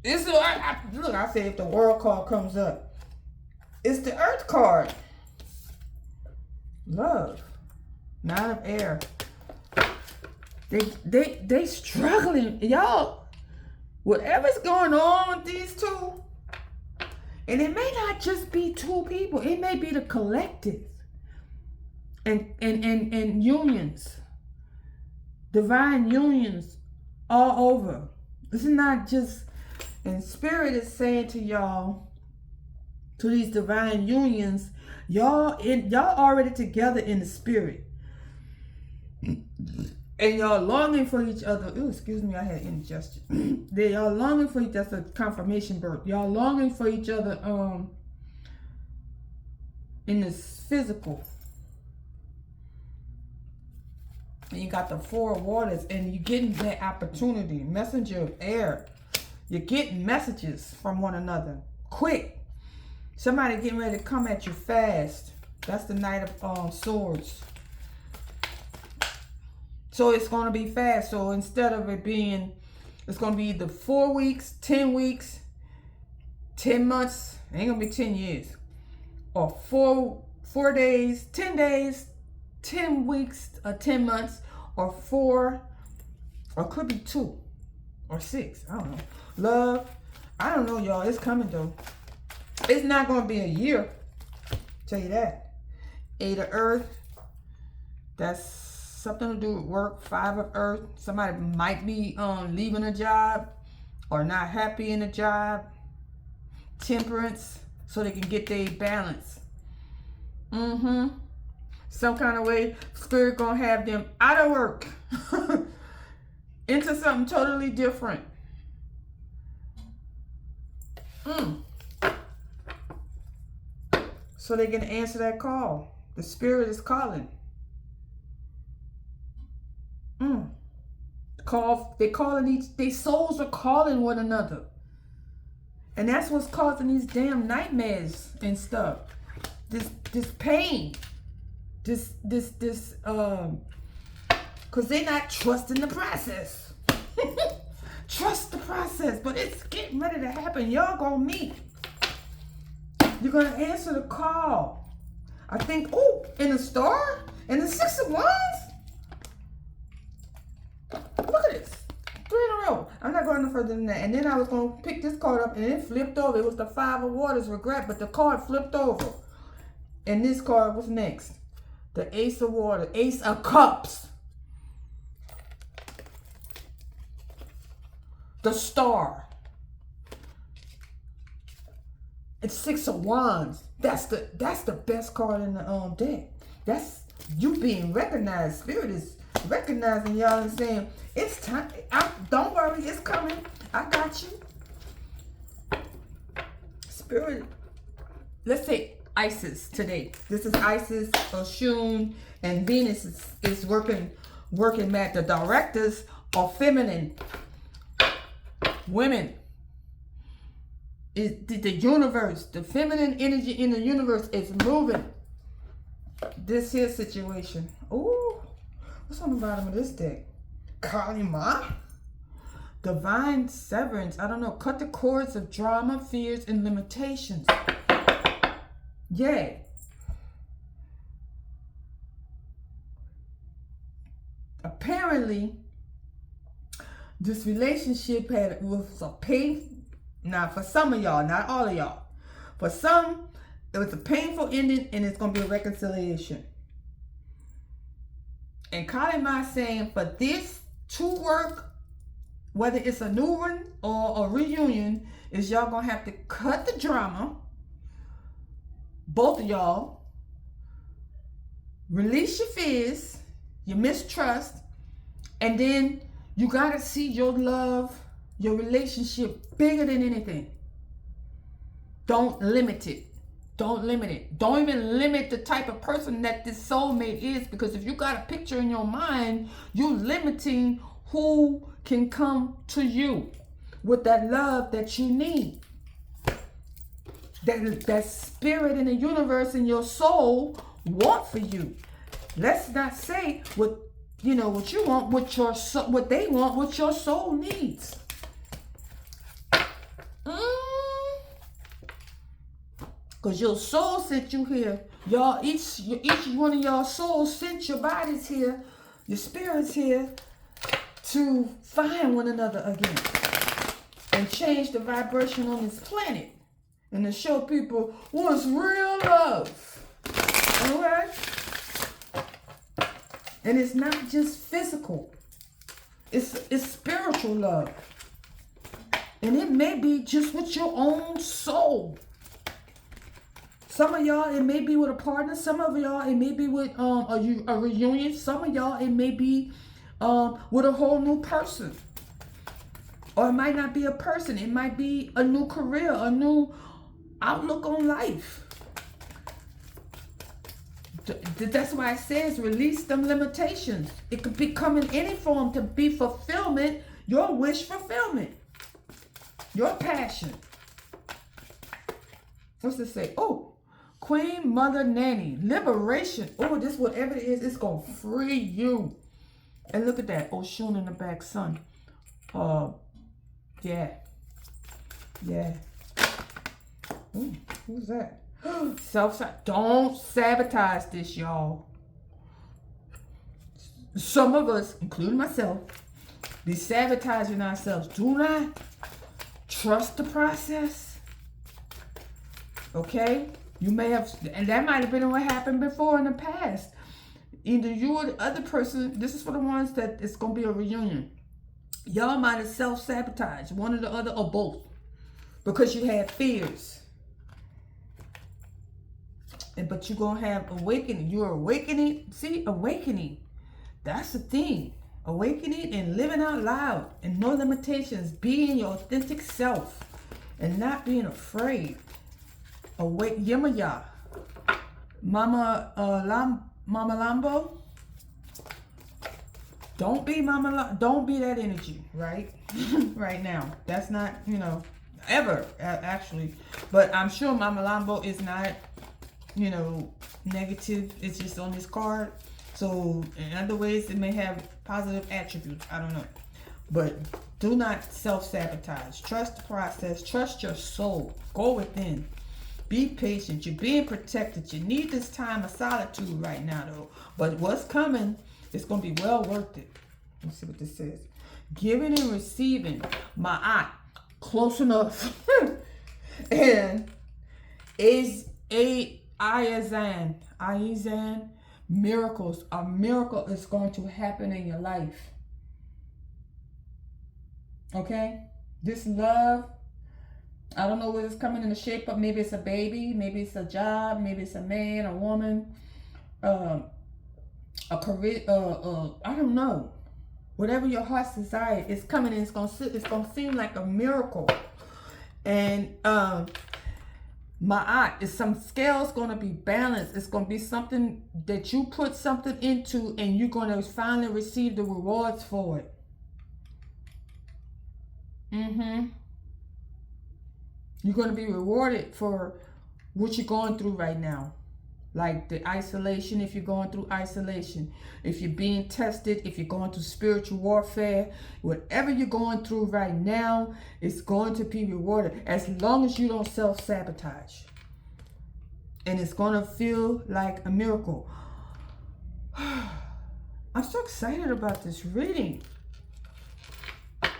It's the, look, I said if the world card comes up, it's the earth card. Love. 9 of air. They struggling. Y'all, whatever's going on with these two, and it may not just be two people, it may be the collective. And unions. Divine unions all over. This is not just, and Spirit is saying to y'all, to these divine unions, y'all already together in the spirit. And y'all longing for each other. Ooh, excuse me, I had indigestion. Y'all longing for each other. That's a confirmation birth. Y'all longing for each other in this physical. And you got the 4 of waters, and you're getting that opportunity. Messenger of air. You're getting messages from one another. Quick. Somebody getting ready to come at you fast. That's the Knight of Swords. So it's going to be fast. So instead of it being, it's going to be either 4 weeks, 10 weeks, 10 months. It ain't going to be 10 years. Or 4 days, 10 days, 10 weeks, or 10 months, or 4, or it could be 2 or 6. I don't know. Love, I don't know, y'all. It's coming though. It's not going to be a year. Tell you that. 8 of earth. That's something to do with work. 5 of earth. Somebody might be leaving a job or not happy in a job. Temperance, so they can get their balance. Some kind of way, Spirit gonna have them out of work into something totally different. So they can answer that call. The Spirit is calling. They calling their souls are calling one another. And that's what's causing these damn nightmares and stuff. This pain. Because they're not trusting the process. Trust the process, but it's getting ready to happen. Y'all gonna meet. You're gonna answer the call. I think, in the star, in the 6 of Wands. Look at this. 3 in a row. I'm not going no further than that. And then I was gonna pick this card up, and it flipped over. It was the 5 of Waters, regret, but the card flipped over. And this card was next. The Ace of Water, Ace of Cups. The Star. It's 6 of Wands. That's the best card in the deck. That's you being recognized. Spirit is recognizing y'all and saying, it's time. Don't worry, it's coming. I got you. Spirit. Let's say Isis today. This is Isis, Oshun, and Venus is working mad. The directors are feminine. Women. The universe, the feminine energy in the universe is moving. This here situation. Ooh, what's on the bottom of this deck? Kalima. Divine severance. I don't know. Cut the cords of drama, fears, and limitations. Yeah. Apparently, this relationship was a pain. Now, for some of y'all, not all of y'all. For some, it was a painful ending, and it's going to be a reconciliation. And Kalima saying for this to work, whether it's a new one or a reunion, is y'all going to have to cut the drama. Both of y'all. Release your fears, your mistrust, and then you got to see your love, your relationship bigger than anything. Don't limit it. Don't limit it. Don't even limit the type of person that this soulmate is, because if you got a picture in your mind, you're limiting who can come to you with that love that you need. That spirit in the universe and your soul want for you. Let's not say what you want, what they want, what your soul needs. Because your soul sent you here. Y'all, each one of y'all souls sent your bodies here, your spirits here, to find one another again. And change the vibration on this planet. And to show people what's real love. Alright? And it's not just physical. It's spiritual love. And it may be just with your own soul. Some of y'all, it may be with a partner. Some of y'all, it may be with a reunion. Some of y'all, it may be with a whole new person. Or it might not be a person. It might be a new career, a new outlook on life. That's why it says release them limitations. It could be come in any form to be fulfillment, your wish fulfillment, your passion. What's it say? Oh, Queen Mother Nanny, liberation. Oh, this whatever it is, it's going to free you. And look at that, Oshun in the back, sun. Yeah. Ooh, who's that? Don't sabotage this, y'all. Some of us, including myself, be sabotaging ourselves. Do not trust the process. Okay? You may have, and that might have been what happened before in the past. Either you or the other person, this is for the ones that it's going to be a reunion. Y'all might have self-sabotaged, one or the other or both, because you had fears. But you're going to have awakening. You're awakening. See, awakening. That's the thing. Awakening and living out loud and no limitations. Being your authentic self and not being afraid. Awake Yamaya. Mama Lambo. Don't be don't be that energy, right? Right now. That's not, ever actually. But I'm sure Mama Lambo is not, negative. It's just on this card. So in other ways it may have positive attributes. I don't know. But do not self-sabotage. Trust the process. Trust your soul. Go within. Be patient. You're being protected. You need this time of solitude right now though. But what's coming, it's going to be well worth it. Let's see what this says. Giving and receiving. Ma'at. Close enough. And is a Ayazan, miracles. A miracle is going to happen in your life. Okay? This love, I don't know what it's coming in the shape of. Maybe it's a baby, maybe it's a job, maybe it's a man, a woman, a career, I don't know. Whatever your heart's desire is coming in, it's gonna seem like a miracle. And Ma'at is some scales going to be balanced. It's going to be something that you put something into and you're going to finally receive the rewards for it. You're going to be rewarded for what you're going through right now. Like the isolation, if you're going through isolation. If you're being tested, if you're going through spiritual warfare, whatever you're going through right now, it's going to be rewarded. As long as you don't self-sabotage. And it's going to feel like a miracle. I'm so excited about this reading.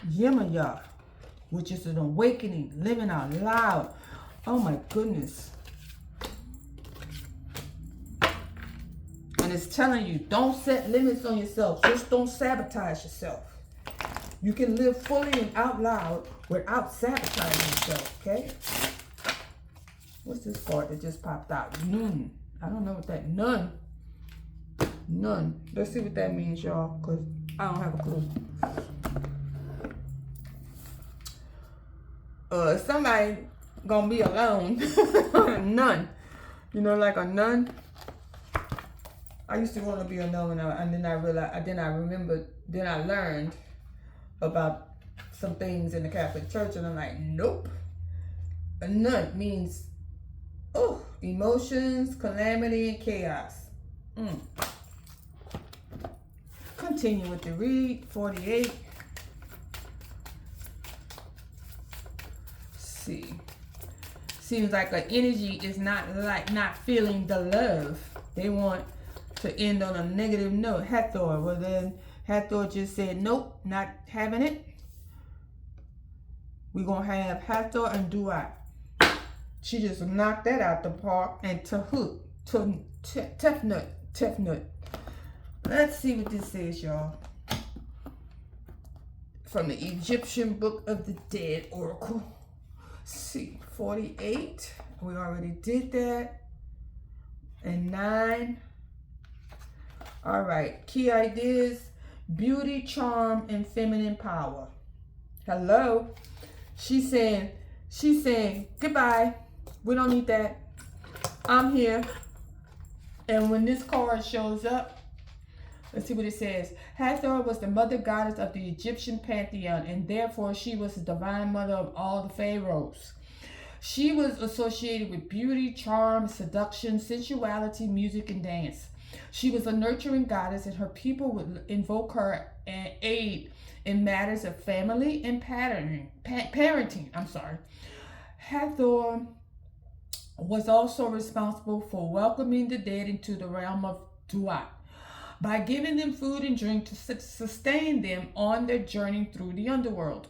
Yemaya, which is an awakening, living out loud. Oh my goodness. And it's telling you, don't set limits on yourself. Just don't sabotage yourself. You can live fully and out loud without sabotaging yourself, okay? What's this card that just popped out? None. I don't know what that, none. Let's see what that means, y'all, because I don't have a clue. Somebody gonna be alone. None. Like a nun. I used to want to be a nun, and then I realized, then I learned about some things in the Catholic Church, and I'm like, nope. A nun means, emotions, calamity, and chaos. Continue with the read, 48. See. seems like an energy is not feeling the love. They want to end on a negative note. Hathor. Well, then Hathor just said, nope, not having it. We're going to have Hathor and Duat. She just knocked that out the park. And Tahut. Tefnut. Let's see what this says, y'all. From the Egyptian Book of the Dead Oracle. See, 48. We already did that. And 9. All right. Key ideas: beauty, charm, and feminine power. Hello. She's saying, goodbye. We don't need that. I'm here. And when this card shows up, let's see what it says. Hathor was the mother goddess of the Egyptian pantheon, and therefore she was the divine mother of all the pharaohs. She was associated with beauty, charm, seduction, sensuality, music, and dance. She was a nurturing goddess, and her people would invoke her and aid in matters of family and parenting. Hathor was also responsible for welcoming the dead into the realm of Duat by giving them food and drink to sustain them on their journey through the underworld.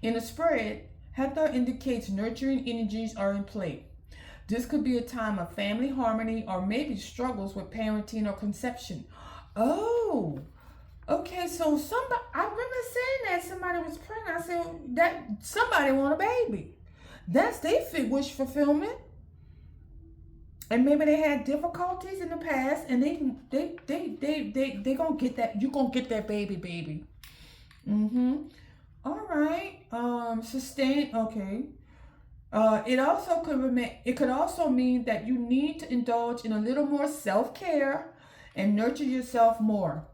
In a spread, Hathor indicates nurturing energies are in play. This could be a time of family harmony or maybe struggles with parenting or conception. Oh, okay. So I remember saying that somebody was pregnant. I said that somebody want a baby. That's their wish fulfillment. And maybe they had difficulties in the past, and they gonna get that. You gonna get that baby. All right. Sustain. Okay. It could also mean that you need to indulge in a little more self-care and nurture yourself more.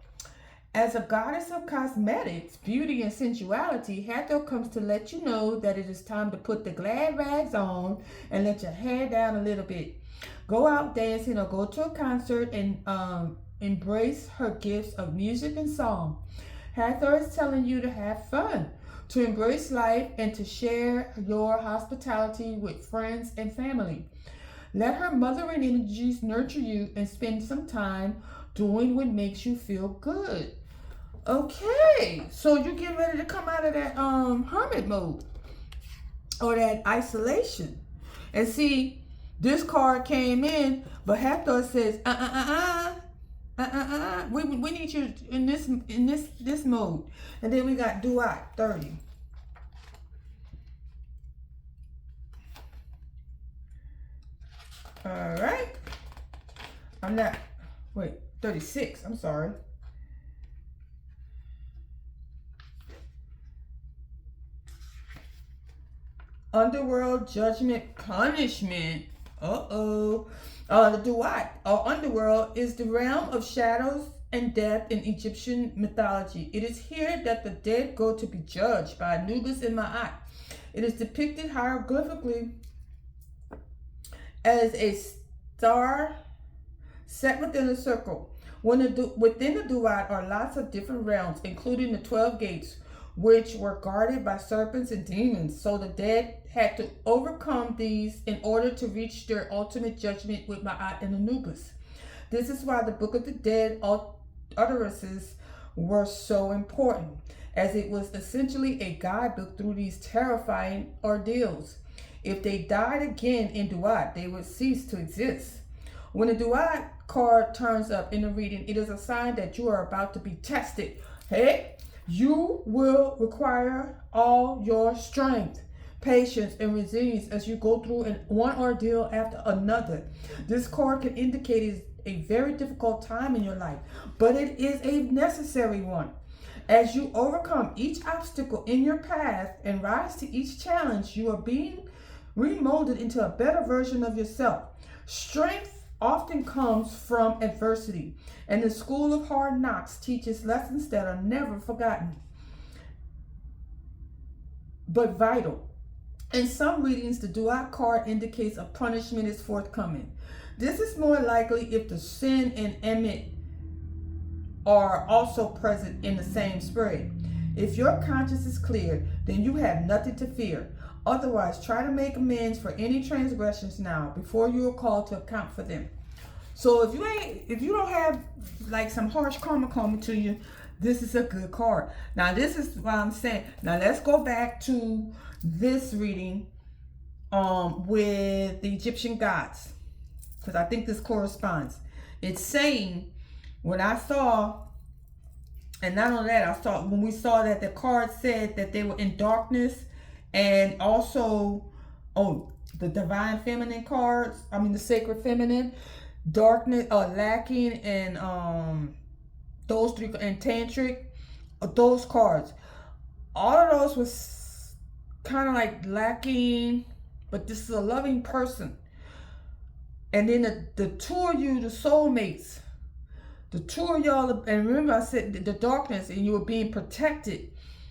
As a goddess of cosmetics, beauty, and sensuality, Hathor comes to let you know that it is time to put the glad rags on and let your hair down a little bit. Go out dancing or go to a concert and embrace her gifts of music and song. Hathor is telling you to have fun, to embrace life, and to share your hospitality with friends and family. Let her mothering energies nurture you and spend some time doing what makes you feel good. Okay, so you get ready to come out of that hermit mode or that isolation. And see, this card came in, but Hathor says, we need you in this mode. And then we got Duat 30. All right. 36. I'm sorry. Underworld, judgment, punishment. The Duat, or underworld, is the realm of shadows and death in Egyptian mythology. It is here that the dead go to be judged by Anubis and Ma'at. It is depicted hieroglyphically as a star set within a circle. Within the Duat are lots of different realms, including the 12 gates, which were guarded by serpents and demons. So the dead had to overcome these in order to reach their ultimate judgment with Ma'at and Anubis. This is why the Book of the Dead utterances were so important, as it was essentially a guidebook through these terrifying ordeals. If they died again in Duat, they would cease to exist. When the Duat card turns up in the reading, it is a sign that you are about to be tested. Hey, you will require all your strength, patience, and resilience as you go through one ordeal after another. This card can indicate it is a very difficult time in your life, but it is a necessary one. As you overcome each obstacle in your path and rise to each challenge, you are being remolded into a better version of yourself. Strength often comes from adversity, and the School of Hard Knocks teaches lessons that are never forgotten, but vital. In some readings, the Duat card indicates a punishment is forthcoming. This is more likely if the Sin and Emet are also present in the same spread. If your conscience is clear, then you have nothing to fear. Otherwise, try to make amends for any transgressions now before you are called to account for them. So if you don't have like some harsh karma coming to you, this is a good card. Now this is what I'm saying. Now let's go back to this reading with the Egyptian gods, because I think this corresponds. It's saying, when I saw, and not only that, I saw when we saw that the card said that they were in darkness, and also, the divine feminine cards, I mean the sacred feminine, darkness, lacking, and those three, and tantric, those cards, all of those was kind of like lacking, but this is a loving person. And then the two of you, the soulmates, the two of y'all, and remember I said the darkness, and you were being protected,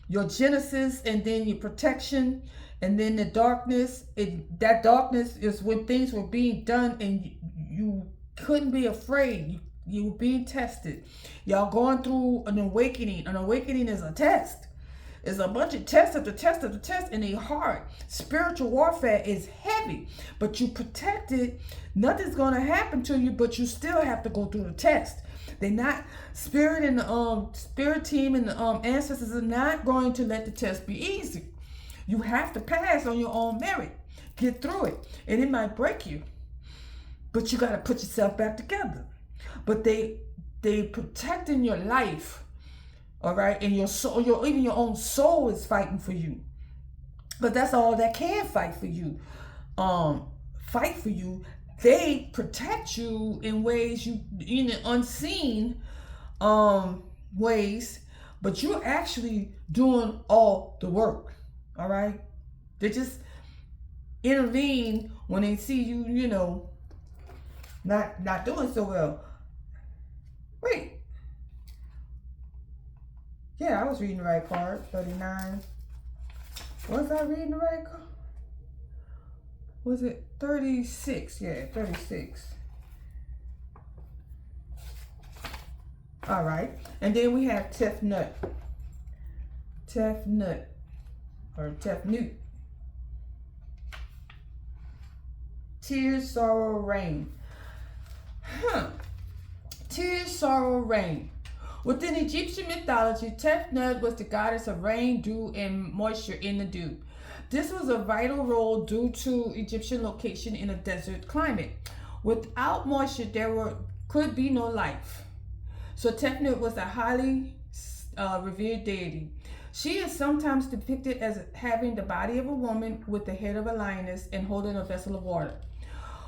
your genesis, and then your protection, and then the darkness. That darkness is when things were being done and you couldn't be afraid. You were being tested. Y'all going through an awakening. An awakening is a test. It's a bunch of tests after test after test, and they hard. Spiritual warfare is heavy, but you protected. Nothing's going to happen to you, but you still have to go through the test. They're not, spirit and the spirit team and the ancestors are not going to let the test be easy. You have to pass on your own merit. Get through it, and it might break you, but you got to put yourself back together. But they protecting your life, all right, and your soul, even your own soul is fighting for you. But that's all that can fight for you. Fight for you. They protect you in ways in unseen ways, but you're actually doing all the work. All right, they just intervene when they see you, not doing so well. Wait. Yeah, I was reading the right card. 39. Was I reading the right card? Was it 36? Yeah, 36. All right. And then we have Tefnut. Tefnut. Or Tefnut. Tears, sorrow, rain. Tears, sorrow, rain. Within Egyptian mythology, Tefnut was the goddess of rain, dew, and moisture in the dew. This was a vital role due to Egyptian location in a desert climate. Without moisture, there could be no life. So Tefnut was a highly revered deity. She is sometimes depicted as having the body of a woman with the head of a lioness and holding a vessel of water.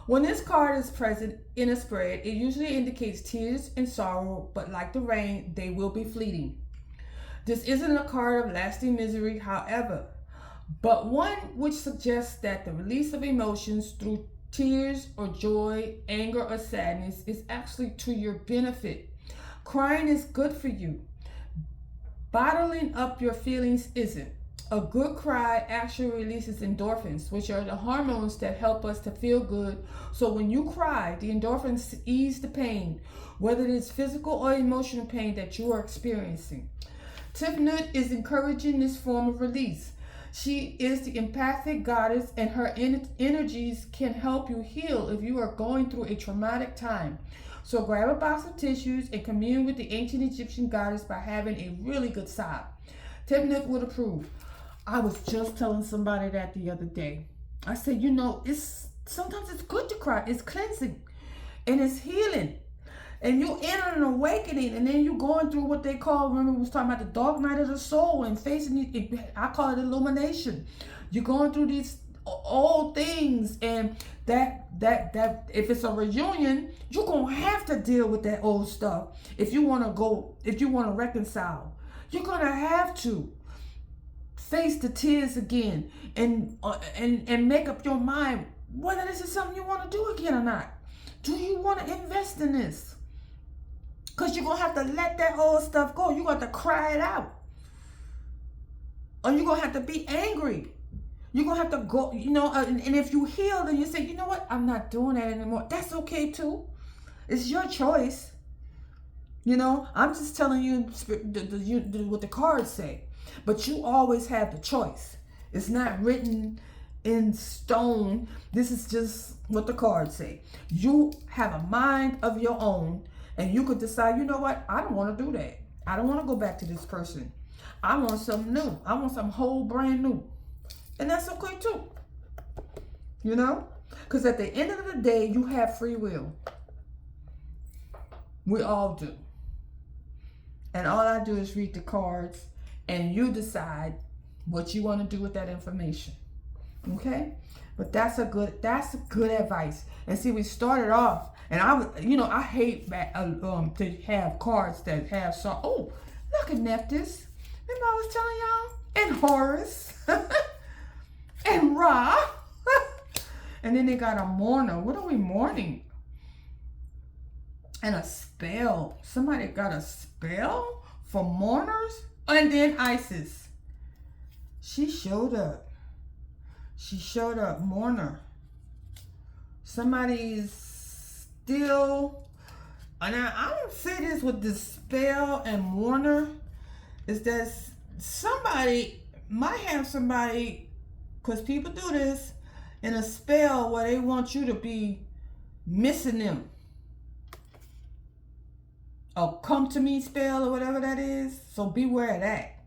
When this card is present in a spread, it usually indicates tears and sorrow, but like the rain, they will be fleeting. This isn't a card of lasting misery, however, but one which suggests that the release of emotions through tears or joy, anger, or sadness is actually to your benefit. Crying is good for you. Bottling up your feelings isn't. A good cry actually releases endorphins, which are the hormones that help us to feel good. So when you cry, the endorphins ease the pain, whether it is physical or emotional pain that you are experiencing. Tefnut is encouraging this form of release. She is the empathic goddess, and her energies can help you heal if you are going through a traumatic time. So grab a box of tissues and commune with the ancient Egyptian goddess by having a really good sob. Tefnut would approve. I was just telling somebody that the other day. I said, sometimes it's good to cry. It's cleansing and it's healing. And you enter an awakening, and then you going through what they call, remember we was talking about the dark night of the soul and facing I call it illumination. You're going through these old things, and that if it's a reunion, you're gonna have to deal with that old stuff. If you want to reconcile, you're gonna have to face the tears again and make up your mind whether this is something you want to do again or not. Do you want to invest in this? Because you're going to have to let that old stuff go. You're going to have to cry it out. Or you're going to have to be angry. You're going to have to go, and if you heal, then you say, you know what? I'm not doing that anymore. That's okay too. It's your choice. I'm just telling you what the cards say. But you always have the choice. It's not written in stone. This is just what the cards say. You have a mind of your own, and you could decide, you know what? I don't want to do that. I don't want to go back to this person. I want something new. I want something whole brand new. And that's okay too. You know? Because at the end of the day, you have free will. We all do. And all I do is read the cards, and you decide what you want to do with that information. Okay? But that's a good advice. And see, we started off, and I hate to have cards that have some. Oh, look at Nephthys. Remember I was telling y'all? And Horus. And Ra. And then they got a mourner. What are we mourning? And a spell. Somebody got a spell for mourners? And then Isis. She showed up. She showed up, mourner. Somebody's still, and I don't say this with the spell and mourner, is that somebody might have somebody, because people do this, in a spell where they want you to be missing them. A come to me spell or whatever that is. So beware of that.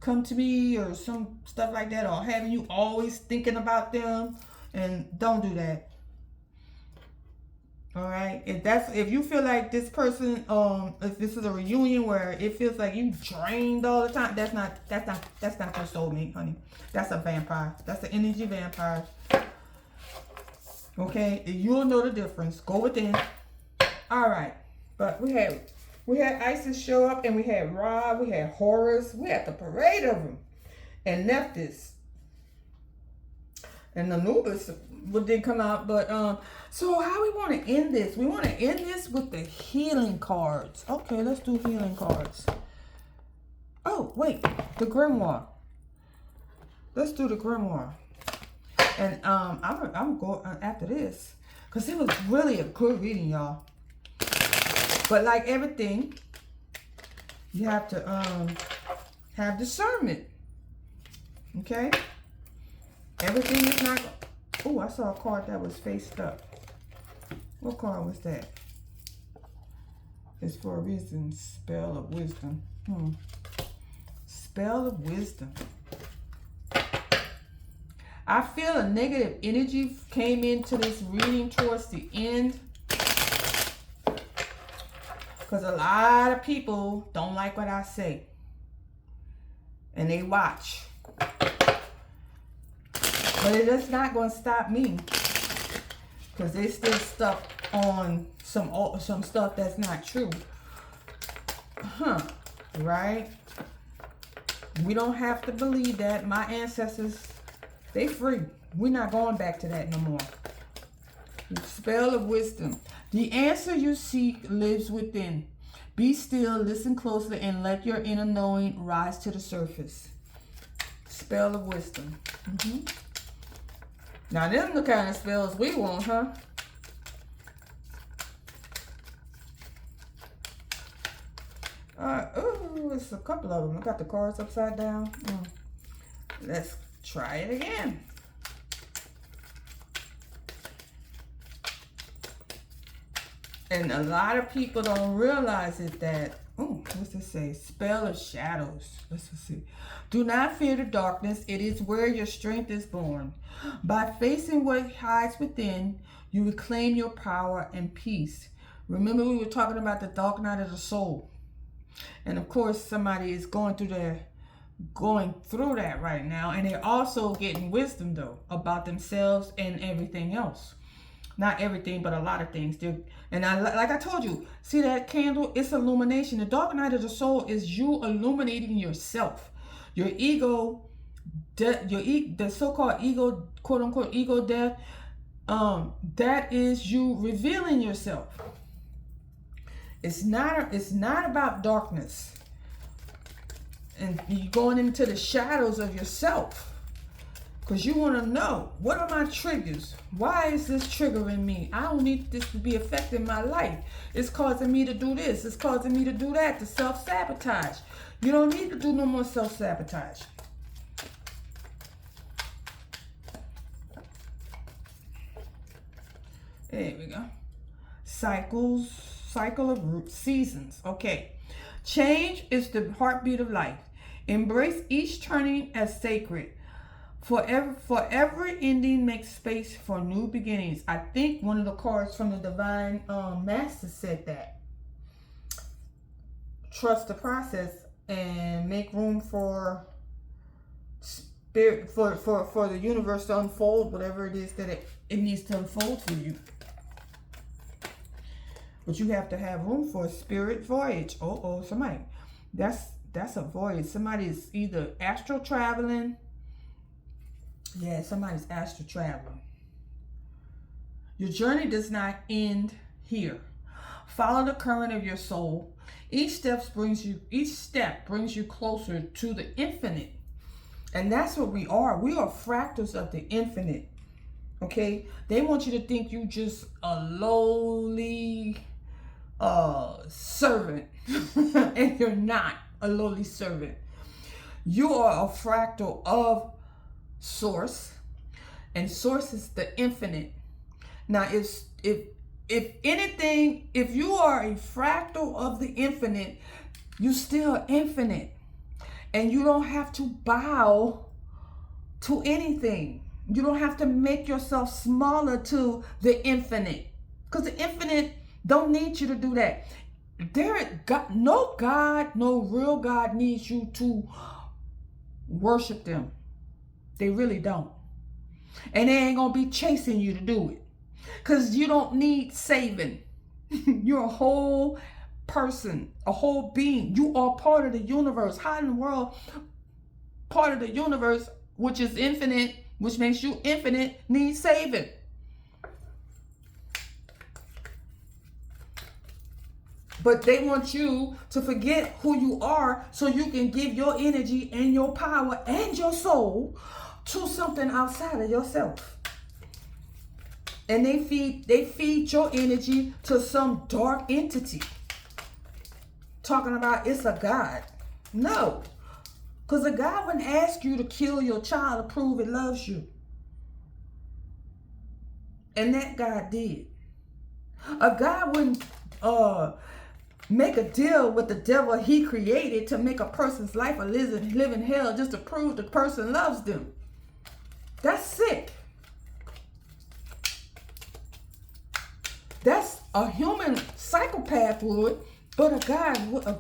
Come to me or some stuff like that, or having you always thinking about them, and don't do that. All right. If you feel like this person, if this is a reunion where it feels like you drained all the time, that's not your soulmate, honey. That's a vampire. That's an energy vampire. Okay, you'll know the difference. Go within. All right, but we had Isis show up, and we had Ra, we had Horus, we had the parade of them, and Nephthys, and Anubis didn't come out. But so how we want to end this? We want to end this with the healing cards. Okay, let's do healing cards. Oh wait, the grimoire. Let's do the grimoire, and I'm going after this because it was really a good reading, y'all. But like everything, you have to have discernment. Okay? Everything is not. Oh, I saw a card that was faced up. What card was that? It's for a reason. Spell of wisdom. Spell of wisdom. I feel a negative energy came into this reading towards the end. Because a lot of people don't like what I say. And they watch. But it is not going to stop me. Because they still stuck on some stuff that's not true. Right? We don't have to believe that. My ancestors, they free. We're not going back to that no more. Spell of wisdom. The answer you seek lives within. Be still, listen closely, and let your inner knowing rise to the surface. Spell of wisdom. Now, them the kind of spells we want, huh? Oh, it's a couple of them. I got the cards upside down. Let's try it again. And a lot of people don't realize it that, what's this say? Spell of shadows. Let's see. Do not fear the darkness. It is where your strength is born. By facing what hides within, you reclaim your power and peace. Remember, we were talking about the dark night of the soul. And of course, somebody is going through that right now. And they're also getting wisdom, though, about themselves and everything else. Not everything, but a lot of things. And like I told you, see that candle? It's illumination. The dark night of the soul is you illuminating yourself. Your ego, the so-called ego, quote unquote, ego death. That is you revealing yourself. It's not about darkness. And you going into the shadows of yourself. Because you want to know, what are my triggers? Why is this triggering me? I don't need this to be affecting my life. It's causing me to do this. It's causing me to do that, to self-sabotage. You don't need to do no more self-sabotage. There we go. Cycle of seasons. Okay. Change is the heartbeat of life. Embrace each turning as sacred. For every ending, make space for new beginnings. I think one of the cards from the Divine Master said that. Trust the process and make room for spirit, for the universe to unfold whatever it is that it needs to unfold for you. But you have to have room for a spirit voyage. Somebody, that's a voyage. Somebody is either astral traveling. Yeah, somebody's astral traveling. Your journey does not end here. Follow the current of your soul. Each step brings you closer to the infinite. And that's what we are. We are fractals of the infinite. Okay? They want you to think you just a lowly servant. And you're not a lowly servant. You are a fractal of Source, and Source is the infinite. Now, if anything, if you are a fractal of the infinite, you still infinite, and you don't have to bow to anything. You don't have to make yourself smaller to the infinite, because the infinite don't need you to do that. No real God needs you to worship them. They really don't. And they ain't going to be chasing you to do it. Because you don't need saving. You're a whole person, a whole being. You are part of the universe. How in the world, part of the universe, which is infinite, which makes you infinite, needs saving? But they want you to forget who you are so you can give your energy and your power and your soul to something outside of yourself. And they feed your energy to some dark entity. Talking about it's a God. No. Because a God wouldn't ask you to kill your child to prove it loves you. And that God did. A God wouldn't make a deal with the devil he created to make a person's life a living hell just to prove the person loves them. That's sick. That's a human psychopath would, but a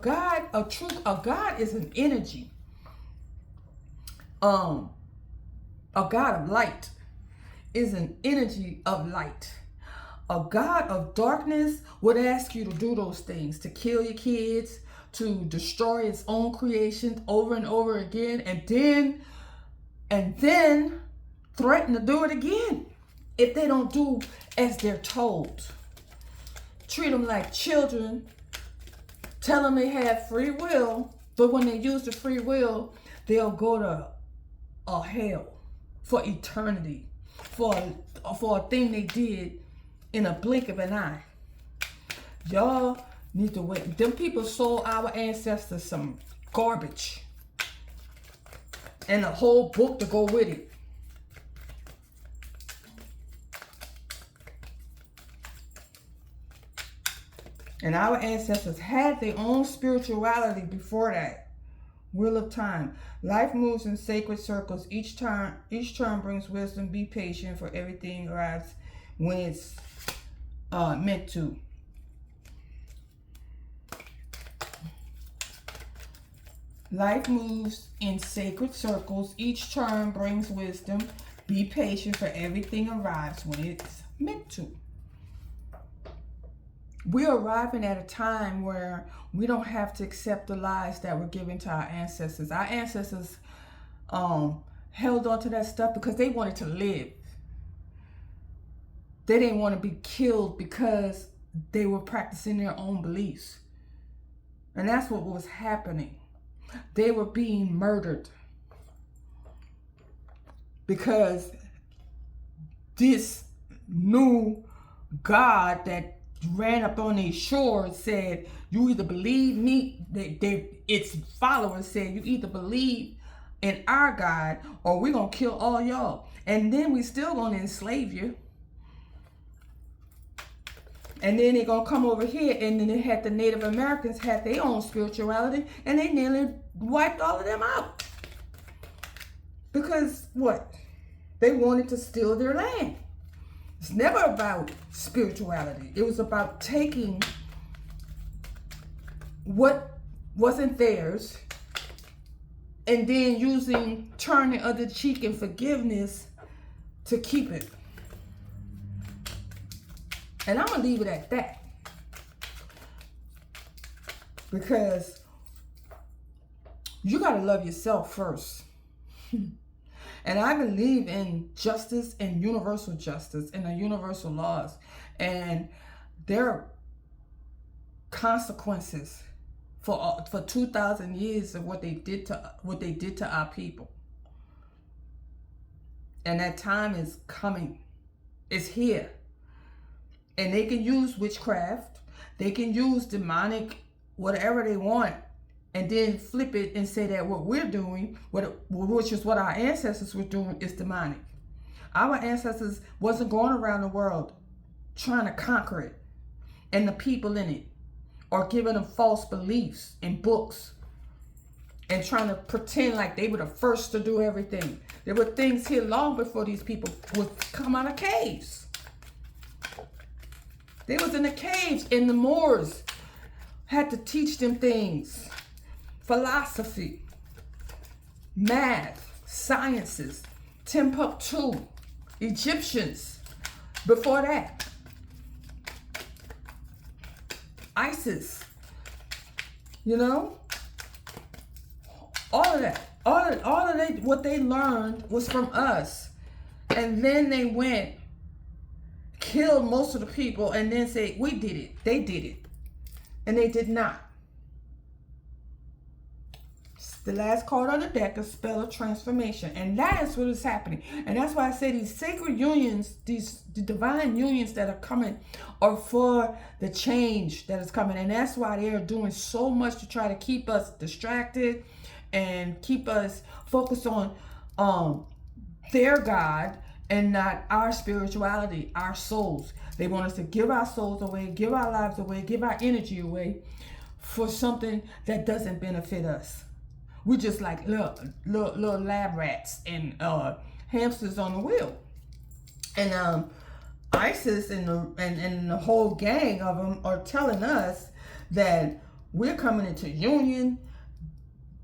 God is an energy. A God of light is an energy of light. A God of darkness would ask you to do those things, to kill your kids, to destroy its own creations over and over again, and then threaten to do it again if they don't do as they're told. Treat them like children, tell them they have free will, but when they use the free will, they'll go to a hell for eternity for a thing they did in a blink of an eye. Y'all need to wait. Them people sold our ancestors some garbage and a whole book to go with it. And our ancestors had their own spirituality before that. Wheel of time. Life moves in sacred circles. Each turn brings wisdom. Be patient, for everything arrives when it's meant to. Life moves in sacred circles. Each turn brings wisdom. Be patient, for everything arrives when it's meant to. We're arriving at a time where we don't have to accept the lies that were given to our ancestors. Our ancestors held on to that stuff because they wanted to live. They didn't want to be killed because they were practicing their own beliefs. And that's what was happening. They were being murdered because this new God that ran up on their shore and said, you either believe me, its followers said, you either believe in our God or we're going to kill all y'all. And then we still going to enslave you. And then they're going to come over here, and then they had the Native Americans had their own spirituality, and they nearly wiped all of them out. Because what? They wanted to steal their land. It's never about spirituality. It was about taking what wasn't theirs and then turning other cheek and forgiveness to keep it. And I'm going to leave it at that. Because you got to love yourself first. And I believe in justice and universal justice and the universal laws. And there are consequences for 2,000 years of what they did to our people. And that time is coming. It's here. And they can use witchcraft. They can use demonic, whatever they want, and then flip it and say that what we're doing, which is what our ancestors were doing, is demonic. Our ancestors wasn't going around the world trying to conquer it and the people in it, or giving them false beliefs in books and trying to pretend like they were the first to do everything. There were things here long before these people would come out of caves. They was in the caves, and the Moors had to teach them things. Philosophy, math, sciences, Timbuktu, Egyptians. Before that, ISIS, all of that. All of that, what they learned was from us. And then they went, killed most of the people, and then say, we did it. They did it. And they did not. The last card on the deck is spell of transformation. And that is what is happening. And that's why I say these sacred unions, the divine unions that are coming are for the change that is coming. And that's why they are doing so much to try to keep us distracted and keep us focused on their God and not our spirituality, our souls. They want us to give our souls away, give our lives away, give our energy away for something that doesn't benefit us. We're just like little lab rats and hamsters on the wheel. And ISIS and the whole gang of them are telling us that we're coming into union,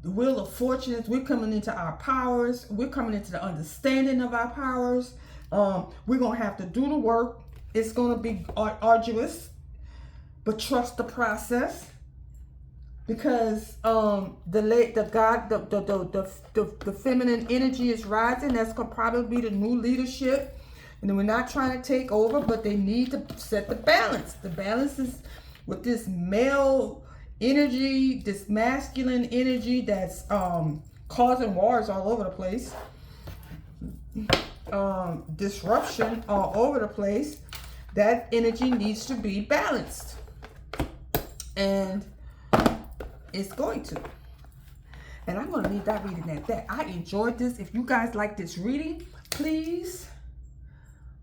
the wheel of fortunes. We're coming into our powers. We're coming into the understanding of our powers. We're going to have to do the work. It's going to be arduous, but trust the process. Because the feminine energy is rising. That's going to probably be the new leadership. And then we're not trying to take over, but they need to set the balance. The balance is with this male energy, this masculine energy that's causing wars all over the place. Disruption all over the place. That energy needs to be balanced. And it's going to. And I'm going to leave that reading at that. I enjoyed this. If you guys like this reading, please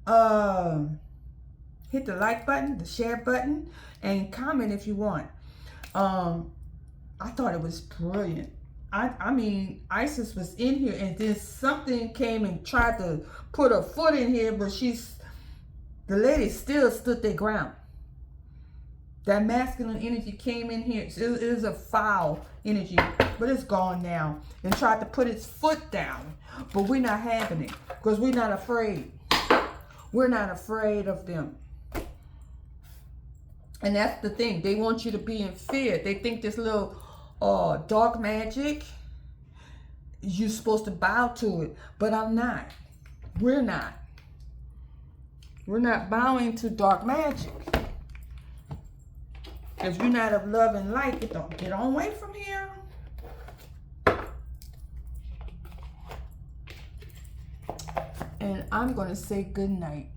hit the like button, the share button, and comment if you want. I thought it was brilliant. I mean, Isis was in here, and then something came and tried to put her foot in here, but the lady still stood their ground. That masculine energy came in here. It is a foul energy, but it's gone now. And tried to put its foot down. But we're not having it because we're not afraid. We're not afraid of them. And that's the thing. They want you to be in fear. They think this little dark magic, you're supposed to bow to it. But I'm not. We're not. We're not bowing to dark magic. If you're not of love and light, get on away from here. And I'm going to say good night.